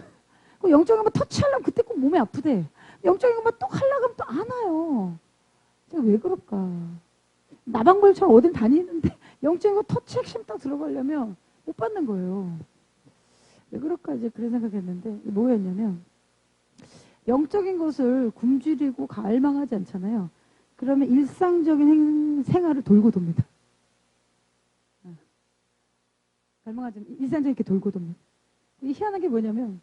꼭 영적인 것만 터치하려면 그때 꼭 몸이 아프대. 영적인 것만 또 하려고 하면 또 안 와요. 제가 왜 그럴까? 나방벌처럼 어딜 다니는데 영적인 거 터치 핵심 딱 들어가려면 못 받는 거예요. 왜 그럴까 이제 그런 생각했는데 뭐였냐면, 영적인 것을 굶주리고 갈망하지 않잖아요. 그러면 일상적인 생활을 돌고 돕니다. 갈망하지 않으면 일상적인 게 돌고 돕니다. 이 희한한 게 뭐냐면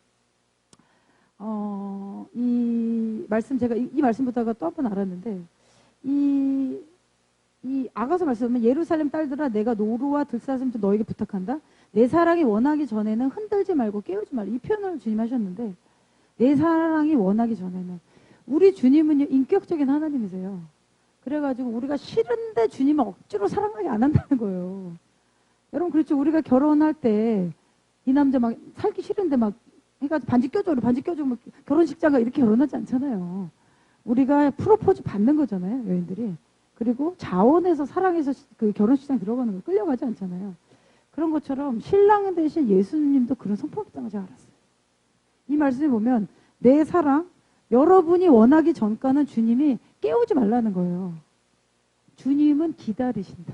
이 말씀 제가 이 말씀 보다가 또 한 번 알았는데, 이 아가서 말씀은 예루살렘 딸들아 내가 노루와 들사슴도 너에게 부탁한다. 내 사랑이 원하기 전에는 흔들지 말고 깨우지 말라. 이 표현을 주님 하셨는데, 내 사랑이 원하기 전에는, 우리 주님은 인격적인 하나님이세요. 그래가지고 우리가 싫은데 주님은 억지로 사랑하게 안 한다는 거예요. 여러분 그렇죠. 우리가 결혼할 때 이 남자 막 살기 싫은데 막 해가지고 반지 껴줘 막 결혼식장 가 이렇게 결혼하지 않잖아요. 우리가 프로포즈 받는 거잖아요, 여인들이. 그리고 자원해서 사랑해서 그 결혼식장 들어가는 거 끌려가지 않잖아요. 그런 것처럼 신랑 대신 예수님도 그런 성품이 있다는 걸 제가 알았어요. 이 말씀에 보면 내 사랑, 여러분이 원하기 전까는 주님이 깨우지 말라는 거예요. 주님은 기다리신다.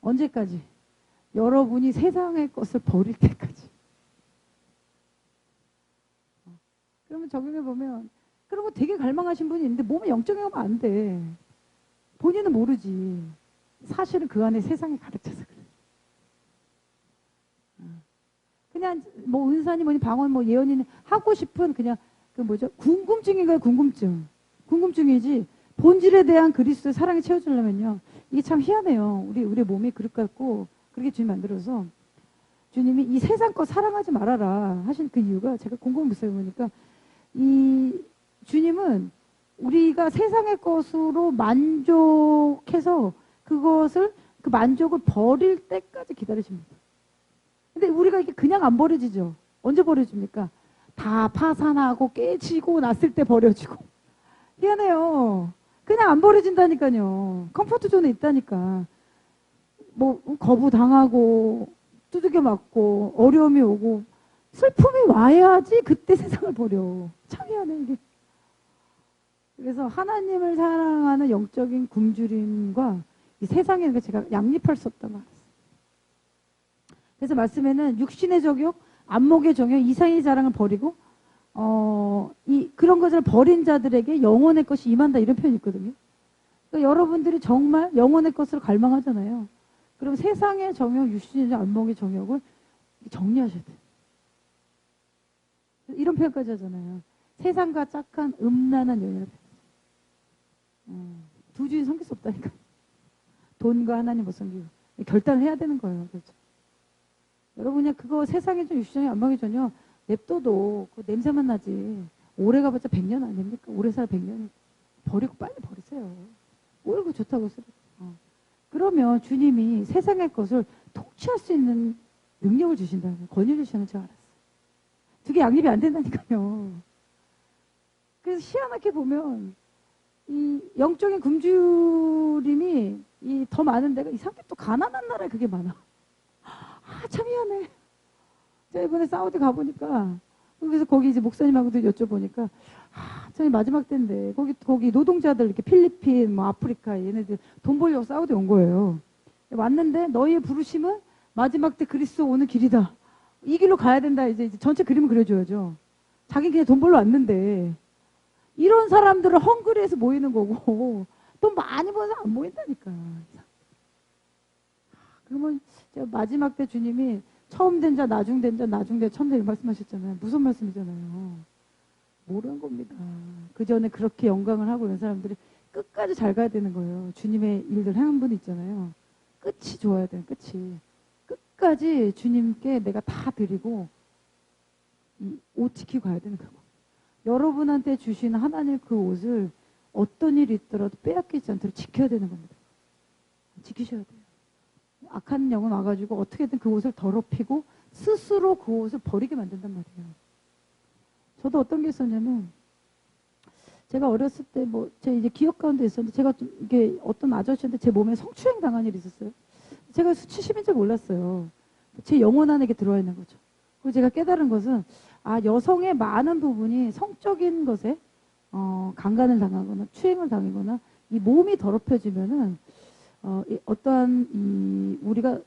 언제까지? 여러분이 세상의 것을 버릴 때까지. 그러면 적용해보면, 그런 거 되게 갈망하신 분이 있는데 몸에 영적인 거면 안 돼. 본인은 모르지. 사실은 그 안에 세상이 가득 차서 그래. 그냥 뭐 은사니 뭐니 방언 뭐 예언이니 하고 싶은 그냥 그 뭐죠? 궁금증인가요? 궁금증. 궁금증이지 본질에 대한 그리스도의 사랑이 채워주려면요. 이게 참 희한해요. 우리 몸이 그릇 같고 그렇게 주님 만들어서 주님이 이 세상 거 사랑하지 말아라 하신 그 이유가, 제가 곰곰이 보니까 이 주님은 우리가 세상의 것으로 만족해서 그것을 그 만족을 버릴 때까지 기다리십니다. 근데 우리가 이게 그냥 안 버려지죠. 언제 버려집니까? 다 파산하고 깨지고 났을 때 버려지고. 희한해요. 그냥 안 버려진다니까요. 컴포트 존에 있다니까. 뭐 거부당하고 두들겨 맞고 어려움이 오고 슬픔이 와야지 그때 세상을 버려. 참 희한해 이게. 그래서 하나님을 사랑하는 영적인 굶주림과 이 세상에 제가 양립할 수 없다고 알았어요. 그래서 말씀에는 육신의 정욕, 안목의 정욕, 이상의 자랑을 버리고 그런 것을 버린 자들에게 영혼의 것이 임한다, 이런 표현이 있거든요. 그러니까 여러분들이 정말 영혼의 것을 갈망하잖아요. 그럼 세상의 정욕, 육신의 안목의 정욕을 정리하셔야 돼요. 이런 표현까지 하잖아요. 세상과 짝한 음란한 여인을 두 주인 섬길 수 없다니까. 돈과 하나님 못 섬기고 결단을 해야 되는 거예요. 그렇죠? 여러분이 그거 세상에 좀 육신의 안목이 전혀 냅둬도 그 냄새만 나지. 오래 가봤자 100년 아닙니까? 오래 살 100년. 버리고 빨리 버리세요. 뭘 그 좋다고 쓰래. 그러면 주님이 세상의 것을 통치할 수 있는 능력을 주신다는 거예요. 권위를 주시는 줄 알았어요. 두 개 양립이 안 된다니까요. 그래서 희한하게 보면 이 영적인 굶주림이 더 많은 데가 이상하게 또 가난한 나라에 그게 많아. 참 희한해. 제가 이번에 사우디 가보니까 그래서 거기 이제 목사님하고도 여쭤보니까 저희 마지막 때인데 거기 노동자들 이렇게 필리핀 뭐 아프리카 얘네들 돈 벌려고 사우디 온 거예요. 왔는데 너희의 부르심은 마지막 때 그리스도 오는 길이다. 이 길로 가야 된다. 이제 전체 그림을 그려줘야죠. 자기 그냥 돈 벌러 왔는데 이런 사람들을 헝그리에서 모이는 거고 돈 많이 버는 사람 안 모인다니까. 그러면 제가 마지막 때 주님이 처음 된 자, 나중 된 자, 나중 된 처음 된 자 말씀하셨잖아요. 무슨 말씀이잖아요. 모르는 겁니다. 그 전에 그렇게 영광을 하고 이런 사람들이 끝까지 잘 가야 되는 거예요. 주님의 일들 하는 분 있잖아요. 끝이 좋아야 돼요. 끝이. 끝까지 주님께 내가 다 드리고 이 옷 지키고 가야 되는 거고. 여러분한테 주신 하나님 그 옷을 어떤 일이 있더라도 빼앗기지 않도록 지켜야 되는 겁니다. 지키셔야 돼요. 악한 영은 와가지고 어떻게든 그 옷을 더럽히고 스스로 그 옷을 버리게 만든단 말이에요. 저도 어떤 게 있었냐면 제가 어렸을 때 뭐 제 이제 기억 가운데 있었는데 제가 좀 이게 어떤 아저씨한테 제 몸에 성추행 당한 일이 있었어요. 제가 수치심인 줄 몰랐어요. 제 영혼 안에 들어와 있는 거죠. 그리고 제가 깨달은 것은 여성의 많은 부분이 성적인 것에 강간을 당하거나 추행을 당하거나 이 몸이 더럽혀지면은 어떠한 우리가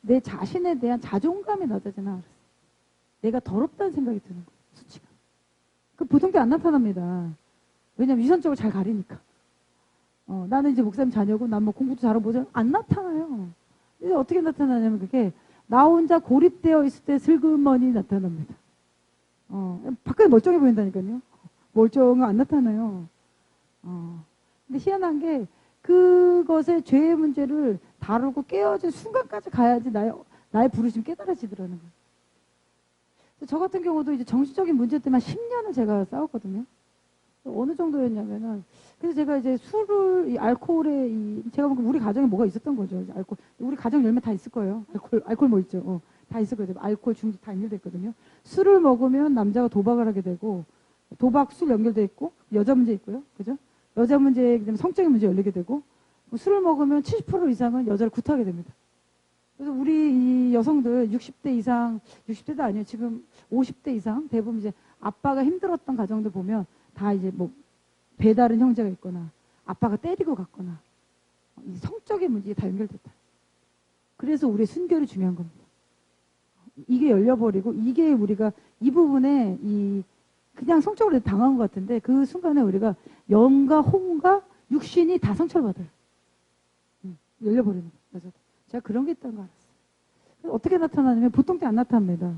내 자신에 대한 자존감이 낮아지나 그랬어요. 내가 더럽다는 생각이 드는 거예요. 수치가. 그 보통 때 안 나타납니다. 왜냐면 유선적으로 잘 가리니까. 나는 이제 목사님 자녀고 난 뭐 공부도 잘하고 뭐죠? 안 나타나요. 이제 어떻게 나타나냐면 그게 나 혼자 고립되어 있을 때 슬그머니 나타납니다. 밖에 멀쩡해 보인다니까요. 멀쩡은 안 나타나요. 근데 희한한 게 그것의 죄의 문제를 다루고 깨어진 순간까지 가야지 나의 부르심 깨달아지더라는 거예요. 저 같은 경우도 이제 정신적인 문제 때문에 10년을 제가 싸웠거든요. 어느 정도였냐면은, 그래서 제가 이제 술을, 알코올에, 제가 보니까 우리 가정에 뭐가 있었던 거죠. 알코올. 우리 가정 열매 다 있을 거예요. 알코올 뭐 있죠. 다 있을 거예요. 알코올 중독 다 연결됐거든요. 술을 먹으면 남자가 도박을 하게 되고, 도박 술 연결돼 있고, 여자 문제 있고요. 그죠? 여자 문제, 성적인 문제 열리게 되고, 술을 먹으면 70% 이상은 여자를 구타하게 됩니다. 그래서 우리 이 여성들 60대 이상, 60대도 아니에요. 지금 50대 이상, 대부분 이제 아빠가 힘들었던 가정들 보면 다 이제 뭐 배다른 형제가 있거나 아빠가 때리고 갔거나 이 성적인 문제에 다 연결됐다. 그래서 우리의 순결이 중요한 겁니다. 이게 열려버리고 이게 우리가 이 부분에 그냥 성적으로 당한 것 같은데 그 순간에 우리가 영과 혼과 육신이 다 상처를 받아요. 열려버리는 거죠. 제가 그런 게 있다는 거 알았어요. 어떻게 나타나냐면 보통 때 안 나타납니다.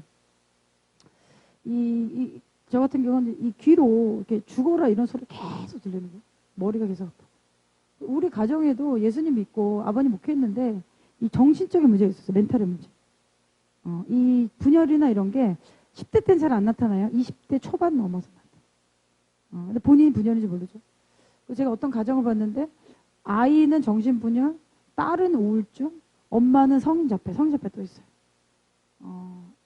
저 같은 경우는 이 귀로 이렇게 죽어라 이런 소리 계속 들리는 거예요. 머리가 계속 아프고. 우리 가정에도 예수님 믿고 아버님 목회했는데 이 정신적인 문제가 있었어요. 멘탈의 문제. 이 분열이나 이런 게 10대 때는 잘 안 나타나요. 20대 초반 넘어서 나타나요. 근데 본인이 분열인지 모르죠. 제가 어떤 가정을 봤는데 아이는 정신분열, 딸은 우울증, 엄마는 성인자폐 또 있어요.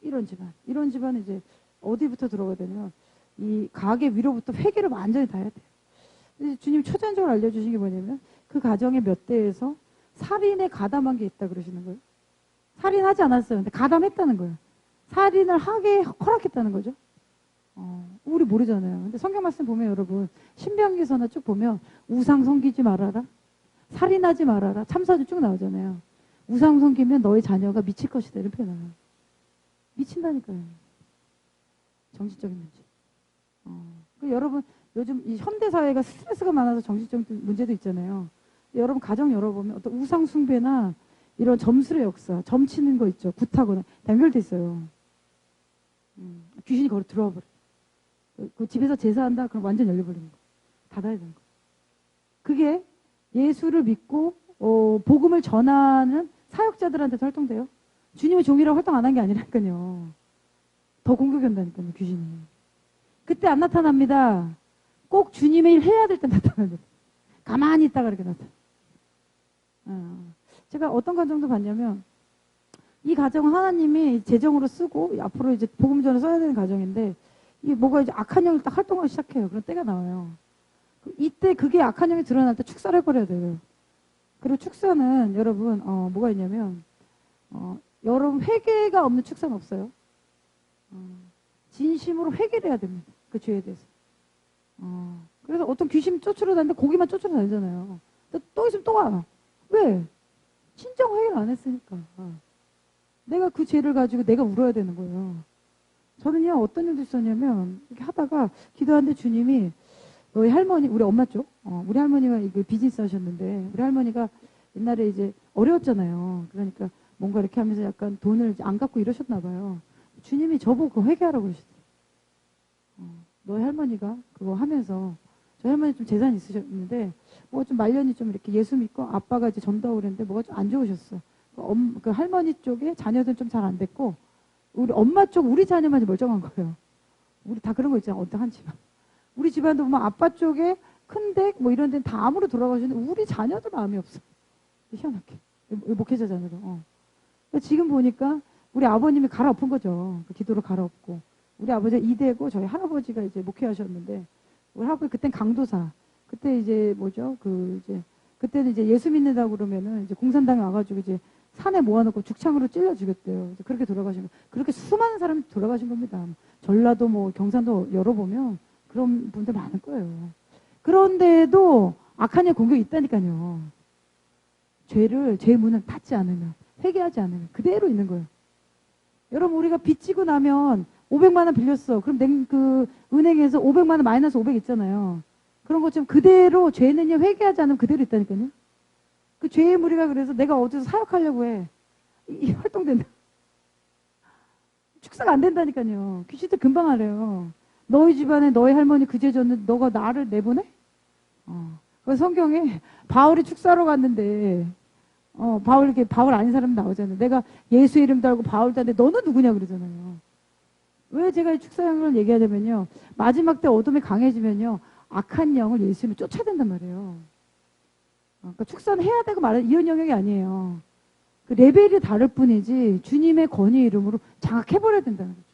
이런 집안은 이제 어디부터 들어가야 되냐면 이 가게 위로부터 회개를 완전히 다 해야 돼요. 주님 초전적으로 알려주신 게 뭐냐면 그 가정의 몇 대에서 살인에 가담한 게 있다 그러시는 거예요. 살인하지 않았어요. 근데 가담했다는 거예요. 살인을 하게 허락했다는 거죠. 우리 모르잖아요. 근데 성경 말씀 보면 여러분 신명기서나 쭉 보면 우상 섬기지 말아라. 살인하지 말아라. 참사도 쭉 나오잖아요. 우상 섬기면 너의 자녀가 미칠 것이다. 이런 표현 나와요. 미친다니까요. 정신적인 문제. 여러분 요즘 이 현대사회가 스트레스가 많아서 정신적인 문제도 있잖아요. 여러분 가정 열어보면 어떤 우상 숭배나 이런 점술의 역사, 점치는 거 있죠. 굿하거나 연결돼 있어요. 귀신이 거기 들어와 버려. 그 집에서 제사한다? 그럼 완전 열려버리는 거. 닫아야 되는 거. 그게 예수를 믿고 복음을 전하는 사역자들한테도 활동돼요. 주님의 종이라고 활동 안 한 게 아니라니까요. 더 공격이 온다니까요. 귀신이. 그때 안 나타납니다. 꼭 주님의 일 해야 될 때 나타납니다. 가만히 있다가 이렇게 나타나요. 제가 어떤 가정도 봤냐면 이 가정은 하나님이 재정으로 쓰고 앞으로 이제 복음 전에 써야 되는 가정인데 이게 뭐가 이제 악한 영이 딱 활동하기 시작해요. 그런 때가 나와요. 이때 그게 악한 영이 드러날 때 축사를 해버려야 돼요. 그리고 축사는 여러분 뭐가 있냐면 여러분 회개가 없는 축사는 없어요. 진심으로 회개를 해야 됩니다. 그 죄에 대해서. 그래서 어떤 귀신 쫓으러 다니는데 고기만 쫓으러 다니잖아요. 또 있으면 또 와. 왜? 진정 회개를 안 했으니까. 내가 그 죄를 가지고 내가 울어야 되는 거예요. 저는요 어떤 일도 있었냐면 이렇게 하다가 기도하는데 주님이 너희 할머니, 우리 엄마 쪽, 우리 할머니가 이거 비즈니스 하셨는데 우리 할머니가 옛날에 이제 어려웠잖아요. 그러니까 뭔가 이렇게 하면서 약간 돈을 안 갖고 이러셨나 봐요. 주님이 저보고 그거 회개하라고 그러시더라고요. 너희 할머니가 그거 하면서, 저희 할머니 좀 재산이 있으셨는데 뭐 좀 말년이 좀 이렇게 예수 믿고 아빠가 이제 전도하고 그랬는데 뭐가 좀 안 좋으셨어. 그 할머니 쪽에 자녀들은 좀 잘 안 됐고 우리 엄마 쪽 우리 자녀만 멀쩡한 거예요. 우리 다 그런 거 있잖아. 어떤 한 집안. 우리 집안도 보면 아빠 쪽에 큰댁 뭐 이런 데는 다 암으로 돌아가시는데 우리 자녀들 마음이 없어. 희한하게. 목회자 자녀도. 지금 보니까 우리 아버님이 갈아엎은 거죠. 그 기도로 갈아엎고. 우리 아버지가 이대고 저희 할아버지가 이제 목회하셨는데 우리 할아버지 그땐 강도사. 그때 이제 뭐죠? 그때는 이제 예수 믿는다고 그러면은 이제 공산당에 와가지고 이제 산에 모아놓고 죽창으로 찔러 죽였대요. 그렇게 돌아가신 거. 그렇게 수많은 사람이 돌아가신 겁니다. 전라도 뭐 경상도 열어보면 그런 분들 많을 거예요. 그런데도 악한 의 공격이 있다니까요. 죄의 문을 닫지 않으면, 회개하지 않으면 그대로 있는 거예요. 여러분 우리가 빚지고 나면 500만 원 빌렸어. 그럼 은행에서 500만 원 마이너스 500 있잖아요. 그런 것처럼 그대로 죄는요 회개하지 않으면 그대로 있다니까요. 그 죄의 무리가 그래서 내가 어디서 사역하려고 해. 이 활동된다. 축사가 안 된다니까요. 귀신들 금방 알아요. 너희 집안에 너희 할머니 그 죄 졌는데 너가 나를 내보내? 그 성경에 바울이 축사로 갔는데 바울 아닌 사람 나오잖아요. 내가 예수 이름 달고 바울 달는데 너는 누구냐 그러잖아요. 왜 제가 이 축사형을 얘기하자면요. 마지막 때 어둠이 강해지면요. 악한 영을 예수님이 쫓아야 된단 말이에요. 그러니까 축사는 해야 되고 말아야 이런 영역이 아니에요. 그 레벨이 다를 뿐이지 주님의 권위 이름으로 장악해버려야 된다는 거죠.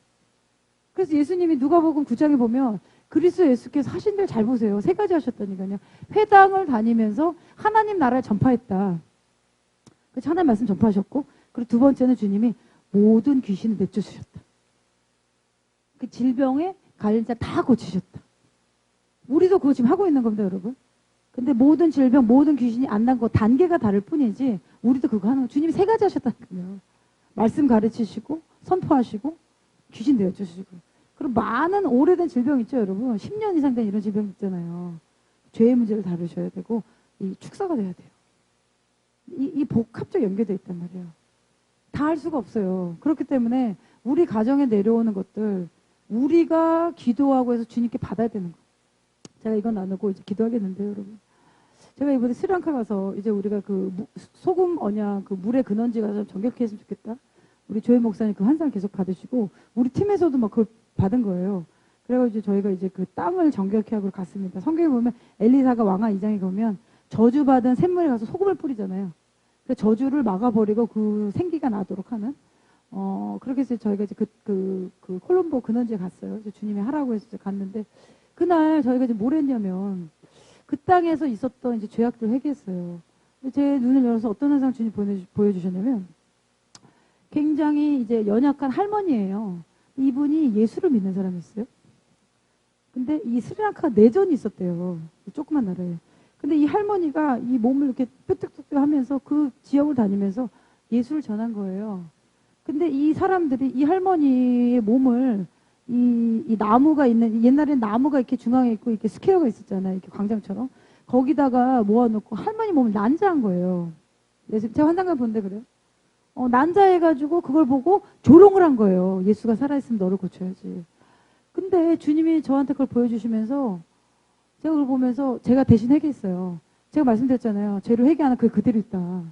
그래서 예수님이 누가복음 9장에 보면 그리스도 예수께서 하신 일 잘 보세요. 3가지 하셨다니까요. 회당을 다니면서 하나님 나라를 전파했다. 그래서 하나님 말씀 전파하셨고 그리고 2번째는 주님이 모든 귀신을 내쫓으셨다. 그 질병에 갈린 자 다 고치셨다. 우리도 그거 지금 하고 있는 겁니다, 여러분. 근데 모든 질병, 모든 귀신이 안 난 거 단계가 다를 뿐이지 우리도 그거 하는 거. 주님이 3가지 하셨다니까요. 말씀 가르치시고 선포하시고 귀신 내쫓으시고. 그리고 많은 오래된 질병 있죠, 여러분. 10년 이상 된 이런 질병 있잖아요. 죄의 문제를 다루셔야 되고 이 축사가 돼야 돼요. 이 복합적 연결되어 있단 말이에요. 다 할 수가 없어요. 그렇기 때문에 우리 가정에 내려오는 것들 우리가 기도하고 해서 주님께 받아야 되는 거. 제가 이건 나누고 이제 기도하겠는데요, 여러분. 제가 이번에 스리랑카 가서 이제 우리가 소금 언약 물의 근원지 가서 정결케 했으면 좋겠다. 우리 조혜 목사님 그 환상을 계속 받으시고 우리 팀에서도 막 그걸 받은 거예요. 그래가지고 저희가 이제 그 땅을 정결케 하고 갔습니다. 성경에 보면 엘리사가 왕하 2장에 보면 저주받은 샘물에 가서 소금을 뿌리잖아요. 그 저주를 막아버리고 그 생기가 나도록 하는 그렇게 해서 저희가 이제 콜롬보 근원지에 갔어요. 주님이 하라고 해서 갔는데 그날 저희가 이제 뭘 했냐면 그 땅에서 있었던 이제 죄악들을 회개했어요. 제 눈을 열어서 어떤 현상 주님 보여주셨냐면 굉장히 이제 연약한 할머니예요. 이분이 예수를 믿는 사람이었어요. 근데 이 스리랑카가 내전이 있었대요. 조그만 나라에. 근데 이 할머니가 이 몸을 이렇게 뾰족뾰족 하면서 그 지역을 다니면서 예수를 전한 거예요. 근데 이 사람들이 이 할머니의 몸을 이 나무가 있는, 옛날엔 나무가 이렇게 중앙에 있고 이렇게 스퀘어가 있었잖아요. 이렇게 광장처럼. 거기다가 모아놓고 할머니 몸을 난자한 거예요. 제가 환상을 본데 그래요. 난자해가지고 그걸 보고 조롱을 한 거예요. 예수가 살아있으면 너를 고쳐야지. 근데 주님이 저한테 그걸 보여주시면서 제가 그걸 보면서 제가 대신 회개했어요. 제가 말씀드렸잖아요. 죄를 회개하는 그게 그대로 있다.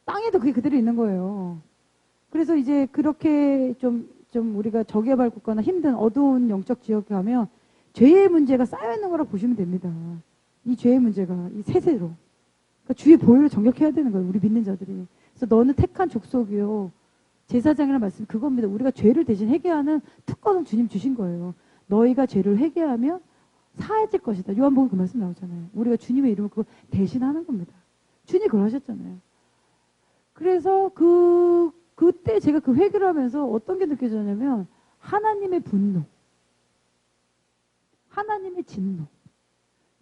땅에도 그게 그대로 있는 거예요. 그래서 이제 그렇게 좀 우리가 저개발 국가나 힘든 어두운 영적 지역에 가면 죄의 문제가 쌓여있는 거라 보시면 됩니다. 이 죄의 문제가 이 세세로. 그러니까 주의 보혈을 정결해야 되는 거예요. 우리 믿는 자들이. 그래서 너는 택한 족속이요. 제사장이라는 말씀이 그겁니다. 우리가 죄를 대신 회개하는 특권을 주님 주신 거예요. 너희가 죄를 회개하면 사해질 것이다. 요한복음 그 말씀 나오잖아요. 우리가 주님의 이름을 그거 대신하는 겁니다. 주님이 그걸 하셨잖아요. 그래서 그때 제가 그 회개를 하면서 어떤 게 느껴졌냐면 하나님의 분노, 하나님의 진노.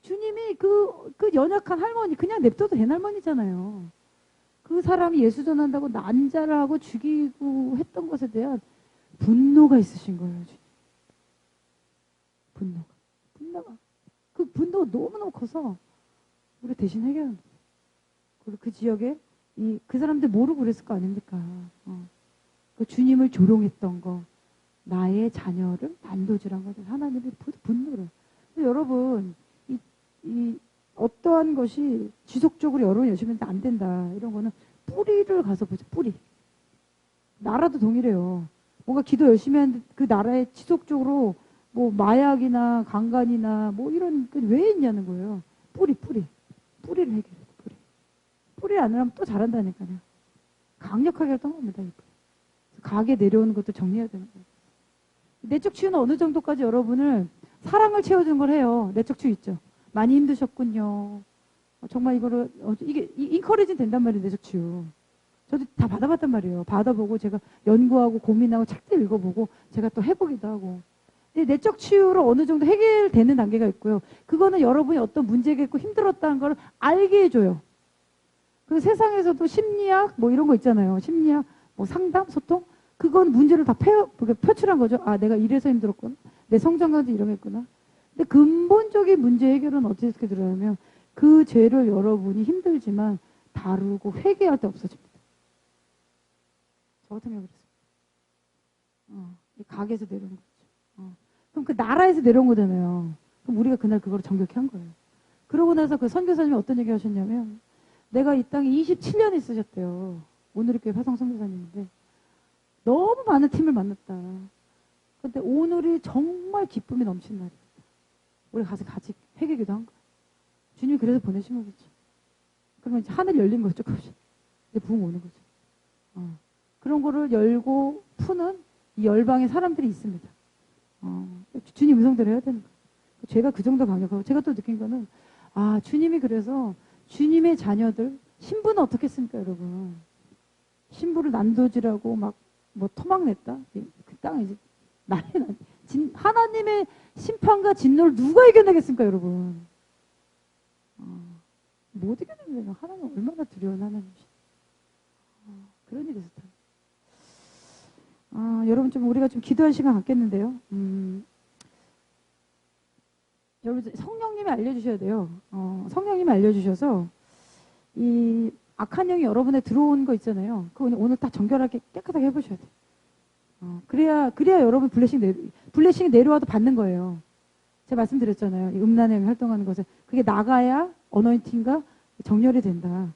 주님이 그 연약한 할머니 그냥 냅둬도 된 할머니잖아요. 그 사람이 예수 전한다고 난자를 하고 죽이고 했던 것에 대한 분노가 있으신 거예요. 주님. 분노가. 그 분노가 너무너무 커서 우리 대신 해결하는 거예요. 그리고 그 지역에 그 사람들 모르고 그랬을 거 아닙니까? 그 주님을 조롱했던 거, 나의 자녀를 난도질한 것을 하나님이 분노를. 여러분, 어떠한 것이 지속적으로 여러분이 열심히 했는데 안 된다. 이런 거는 뿌리를 가서 보죠. 뿌리. 나라도 동일해요. 뭔가 기도 열심히 하는데 그 나라에 지속적으로 뭐 마약이나 강간이나 뭐 이런 게 왜 있냐는 거예요. 뿌리를 해결해야 돼. 뿌리를 안 하면 또 잘한다니까요. 강력하게 활동한 겁니다. 가게 내려오는 것도 정리해야 되는 거예요. 내적 치유는 어느 정도까지 여러분을 사랑을 채워주는 걸 해요. 내적 치유 있죠. 많이 힘드셨군요. 정말 이거를 이게 인커리징 된단 말이에요. 내적 치유. 저도 다 받아봤단 말이에요. 받아보고 제가 연구하고 고민하고 책도 읽어보고 제가 또 해보기도 하고. 근데 내적 치유로 어느 정도 해결되는 단계가 있고요. 그거는 여러분이 어떤 문제가 있고 힘들었다는 걸 알게 해줘요. 그 세상에서도 심리학 뭐 이런 거 있잖아요. 심리학 뭐 상담 소통 그건 문제를 다 표출한 거죠. 아 내가 이래서 힘들었구나. 내 성장관도 이런 게 있구나. 근데 근본적인 문제 해결은 어떻게 들어가면 그 죄를 여러분이 힘들지만 다루고 회개할 때 없어집니다. 저 같은 경우 그랬어요. 가게에서 내려온 거죠. 그럼 그 나라에서 내려온 거잖아요. 그럼 우리가 그날 그걸 정결케 한 거예요. 그러고 나서 그 선교사님이 어떤 얘기 하셨냐면 내가 이 땅에 27년 있으셨대요. 오늘의교회 화성 선교사님인데 너무 많은 팀을 만났다. 근데 오늘이 정말 기쁨이 넘치는 날이었다. 우리 가서 같이 회개기도 한 거야. 주님이 그래서 보내신 거겠지. 그러면 이제 하늘 열린 거죠. 조금씩. 이제 부흥 오는 거죠. 그런 거를 열고 푸는 이 열방의 사람들이 있습니다. 주님 음성대로 해야 되는 거예요. 제가 그 정도 강력하고 제가 또 느낀 거는 주님이 그래서 주님의 자녀들 신부는 어떻겠습니까 여러분. 신부를 난도질하고 막 뭐 토막냈다. 그 땅에 이제 하나님의 심판과 진노를 누가 이겨내겠습니까 여러분. 못 이겨내는 하나님 얼마나 두려운 하나님이시. 그런 일이 있었다. 여러분 좀 우리가 좀 기도할 시간 갖겠는데요. 여러분 성령님이 알려주셔야 돼요. 성령님이 알려주셔서 이 악한 영이 여러분에 들어온 거 있잖아요. 그거 오늘 딱 정결하게 깨끗하게 해보셔야 돼요. 그래야 여러분 블레싱이 내려와도 받는 거예요. 제가 말씀드렸잖아요. 이 음란의 영이 활동하는 것에 그게 나가야 어너인팅과 정렬이 된다.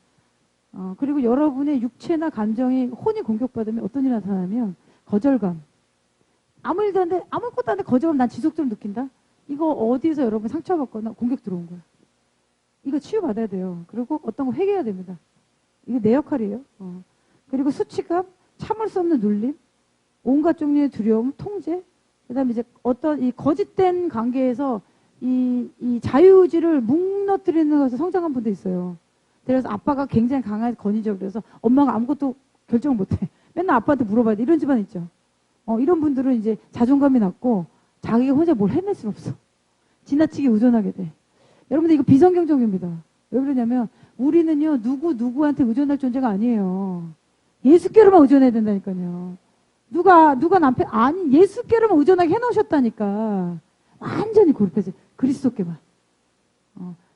그리고 여러분의 육체나 감정이 혼이 공격받으면 어떤 일이 나타나면 거절감. 아무것도 안 돼 거절감 난 지속적으로 느낀다. 이거 어디서 여러분 상처받거나 공격 들어온 거야. 이거 치유받아야 돼요. 그리고 어떤 거 회개해야 됩니다. 이게 내 역할이에요. 그리고 수치감, 참을 수 없는 눌림, 온갖 종류의 두려움, 통제, 그 다음에 이제 어떤 이 거짓된 관계에서 이 자유의지를 무너뜨리는 것에서 성장한 분도 있어요. 그래서 아빠가 굉장히 강하게 권위적이고 그래서 엄마가 아무것도 결정을 못해. 맨날 아빠한테 물어봐야 돼. 이런 집안 있죠. 이런 분들은 이제 자존감이 낮고 자기가 혼자 뭘 해낼 수 없어. 지나치게 의존하게 돼. 여러분들 이거 비성경적입니다. 왜 그러냐면 우리는요 누구한테 의존할 존재가 아니에요. 예수께로만 의존해야 된다니까요. 누가 남편 예수께로만 의존하게 해놓으셨다니까. 완전히 고립해서 그리스도께만.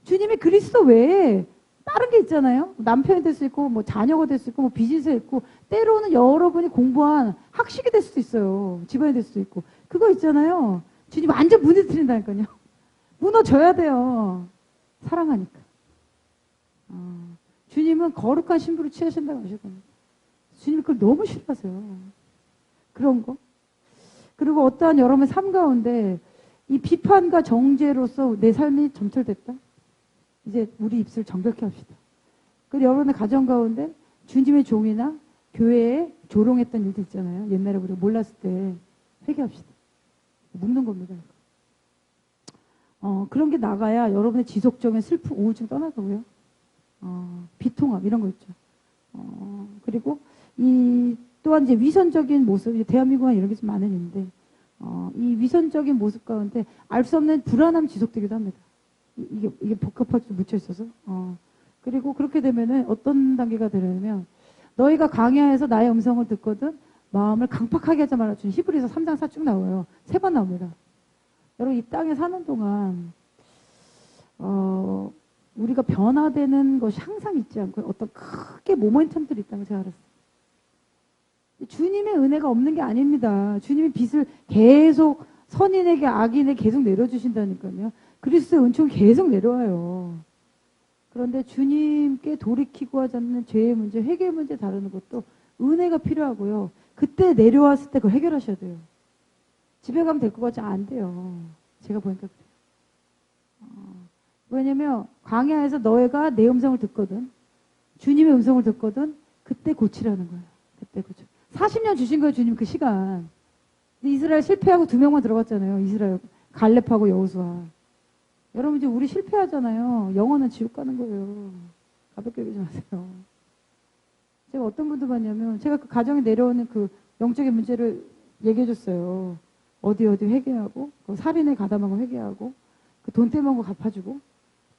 주님이 그리스도 외에 다른 게 있잖아요. 남편이 될 수 있고 뭐 자녀가 될 수 있고 뭐 비즈니스가 있고 때로는 여러분이 공부한 학식이 될 수도 있어요. 집안이 될 수도 있고 그거 있잖아요. 주님 완전 무너뜨린다니까요. 무너져야 돼요. 사랑하니까. 주님은 거룩한 신부를 취하신다고 하시거든요. 주님이 그걸 너무 싫어하세요. 그런 거. 그리고 어떠한 여러분의 삶 가운데 이 비판과 정죄로서 내 삶이 점철됐다. 이제 우리 입술 정결케 합시다. 그리고 여러분의 가정 가운데 주님의 종이나 교회에 조롱했던 일도 있잖아요. 옛날에 우리가 몰랐을 때 회개합시다. 묻는 겁니다. 그런 게 나가야 여러분의 지속적인 슬픔, 우울증 떠나가고요. 비통함 이런 거 있죠. 그리고 또한 이제 위선적인 모습, 대한민국은 이런 게 좀 많은 있는데 이 위선적인 모습 가운데 알 수 없는 불안함 지속되기도 합니다. 이게 복합하게 묻혀 있어서. 그리고 그렇게 되면은 어떤 단계가 되냐면 너희가 강야에서 나의 음성을 듣거든 마음을 강팍하게 하지 말아 주는 히브리서 3장 4 쭉 나와요. 3번 나옵니다. 여러분 이 땅에 사는 동안 우리가 변화되는 것이 항상 있지 않고 어떤 크게 모멘텀들이 있다고 제가 알았어요. 주님의 은혜가 없는 게 아닙니다. 주님이 빚을 계속 선인에게 악인에게 계속 내려주신다니까요. 그리스도의 은총이 계속 내려와요. 그런데 주님께 돌이키고 하지 않는 죄의 문제, 회개의 문제 다루는 것도 은혜가 필요하고요. 그때 내려왔을 때 그걸 해결하셔야 돼요. 집에 가면 될 것 같지 안 돼요. 제가 보니까 그래요. 왜냐면 광야에서 너희가 내 음성을 듣거든, 주님의 음성을 듣거든, 그때 고치라는 거예요. 그때 고쳐. 40년 주신 거예요, 주님 그 시간. 이스라엘 실패하고 2명만 들어갔잖아요. 이스라엘 갈렙하고 여호수아. 여러분 이제 우리 실패하잖아요. 영혼은 지옥 가는 거예요. 가볍게 얘기하지 마세요. 제가 어떤 분들 봤냐면 제가 그 가정에 내려오는 그 영적인 문제를 얘기해 줬어요. 어디 회개하고 그 살인에 가담한 거 회개하고 그 돈 떼먹은 거 갚아주고.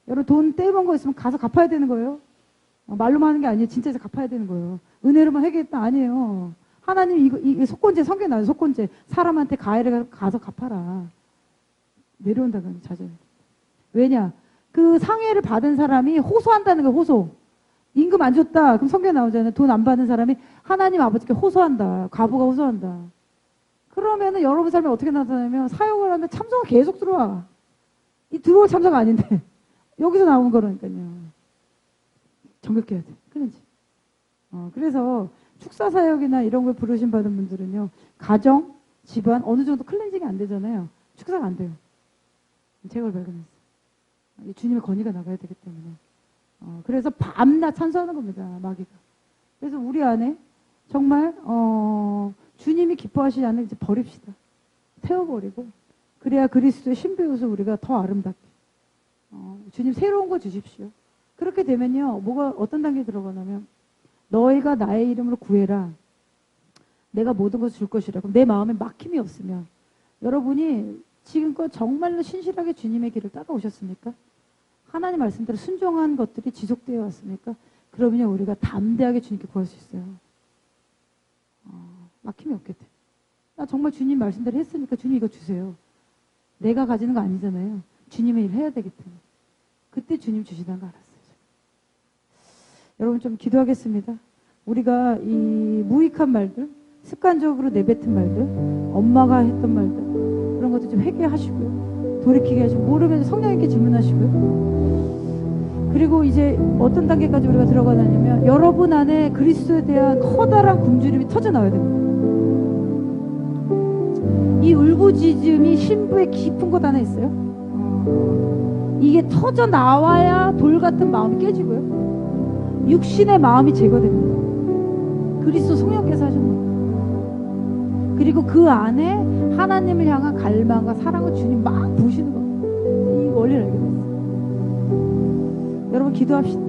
여러분 돈 떼먹은 거 있으면 가서 갚아야 되는 거예요. 말로만 하는 게 아니에요. 진짜에서 갚아야 되는 거예요. 은혜로만 회개했다 아니에요. 하나님 이거 속건제 성경에 나와요. 속건제. 사람한테 가해를 가서 갚아라. 내려온다는 자제. 왜냐? 그 상해를 받은 사람이 호소한다는 거예요. 호소. 임금 안 줬다. 그럼 성경에 나오잖아요. 돈 안 받은 사람이 하나님 아버지께 호소한다. 과부가 호소한다. 그러면은 여러분 삶에 어떻게 나타나냐면 사역을 하면 참소가 계속 들어와. 이 들어올 참소가 아닌데 여기서 나오는 거라니까요. 정결해야 돼. 그런지. 그래서 축사 사역이나 이런 걸 부르심 받은 분들은요, 가정, 집안 어느 정도 클렌징이 안 되잖아요. 축사가 안 돼요. 제가 그걸 발견했어요. 주님의 권위가 나가야 되기 때문에. 그래서 밤낮 찬송하는 겁니다. 마귀가. 그래서 우리 안에 정말 주님이 기뻐하시지 않으면 이제 버립시다. 태워버리고. 그래야 그리스도의 신비로서 우리가 더 아름답게. 주님 새로운 거 주십시오. 그렇게 되면요, 어떤 단계에 들어가냐면, 너희가 나의 이름으로 구해라. 내가 모든 것을 줄 것이라. 그럼 내 마음에 막힘이 없으면, 여러분이 지금껏 정말로 신실하게 주님의 길을 따라오셨습니까? 하나님 말씀대로 순종한 것들이 지속되어 왔습니까? 그러면요, 우리가 담대하게 주님께 구할 수 있어요. 막힘이 없게 돼. 나 정말 주님 말씀대로 했으니까 주님 이거 주세요. 내가 가지는 거 아니잖아요. 주님의 일 해야 되기 때문에. 그때 주님 주시다는 거 알았어요. 여러분 좀 기도하겠습니다. 우리가 이 무익한 말들, 습관적으로 내뱉은 말들, 엄마가 했던 말들, 그런 것도 좀 회개하시고요. 돌이키게 하시고, 모르면 성령님께 질문하시고요. 그리고 이제 어떤 단계까지 우리가 들어가냐면, 여러분 안에 그리스도에 대한 커다란 굶주림이 터져나와야 됩니다. 이 울부짖음이 신부의 깊은 곳 안에 있어요. 이게 터져 나와야 돌 같은 마음이 깨지고요. 육신의 마음이 제거됩니다. 그리스도 성령께서 하신 겁니다. 그리고 그 안에 하나님을 향한 갈망과 사랑을 주님 막 부으시는 겁니다. 이 원리를 알게 됐어요. 여러분 기도합시다.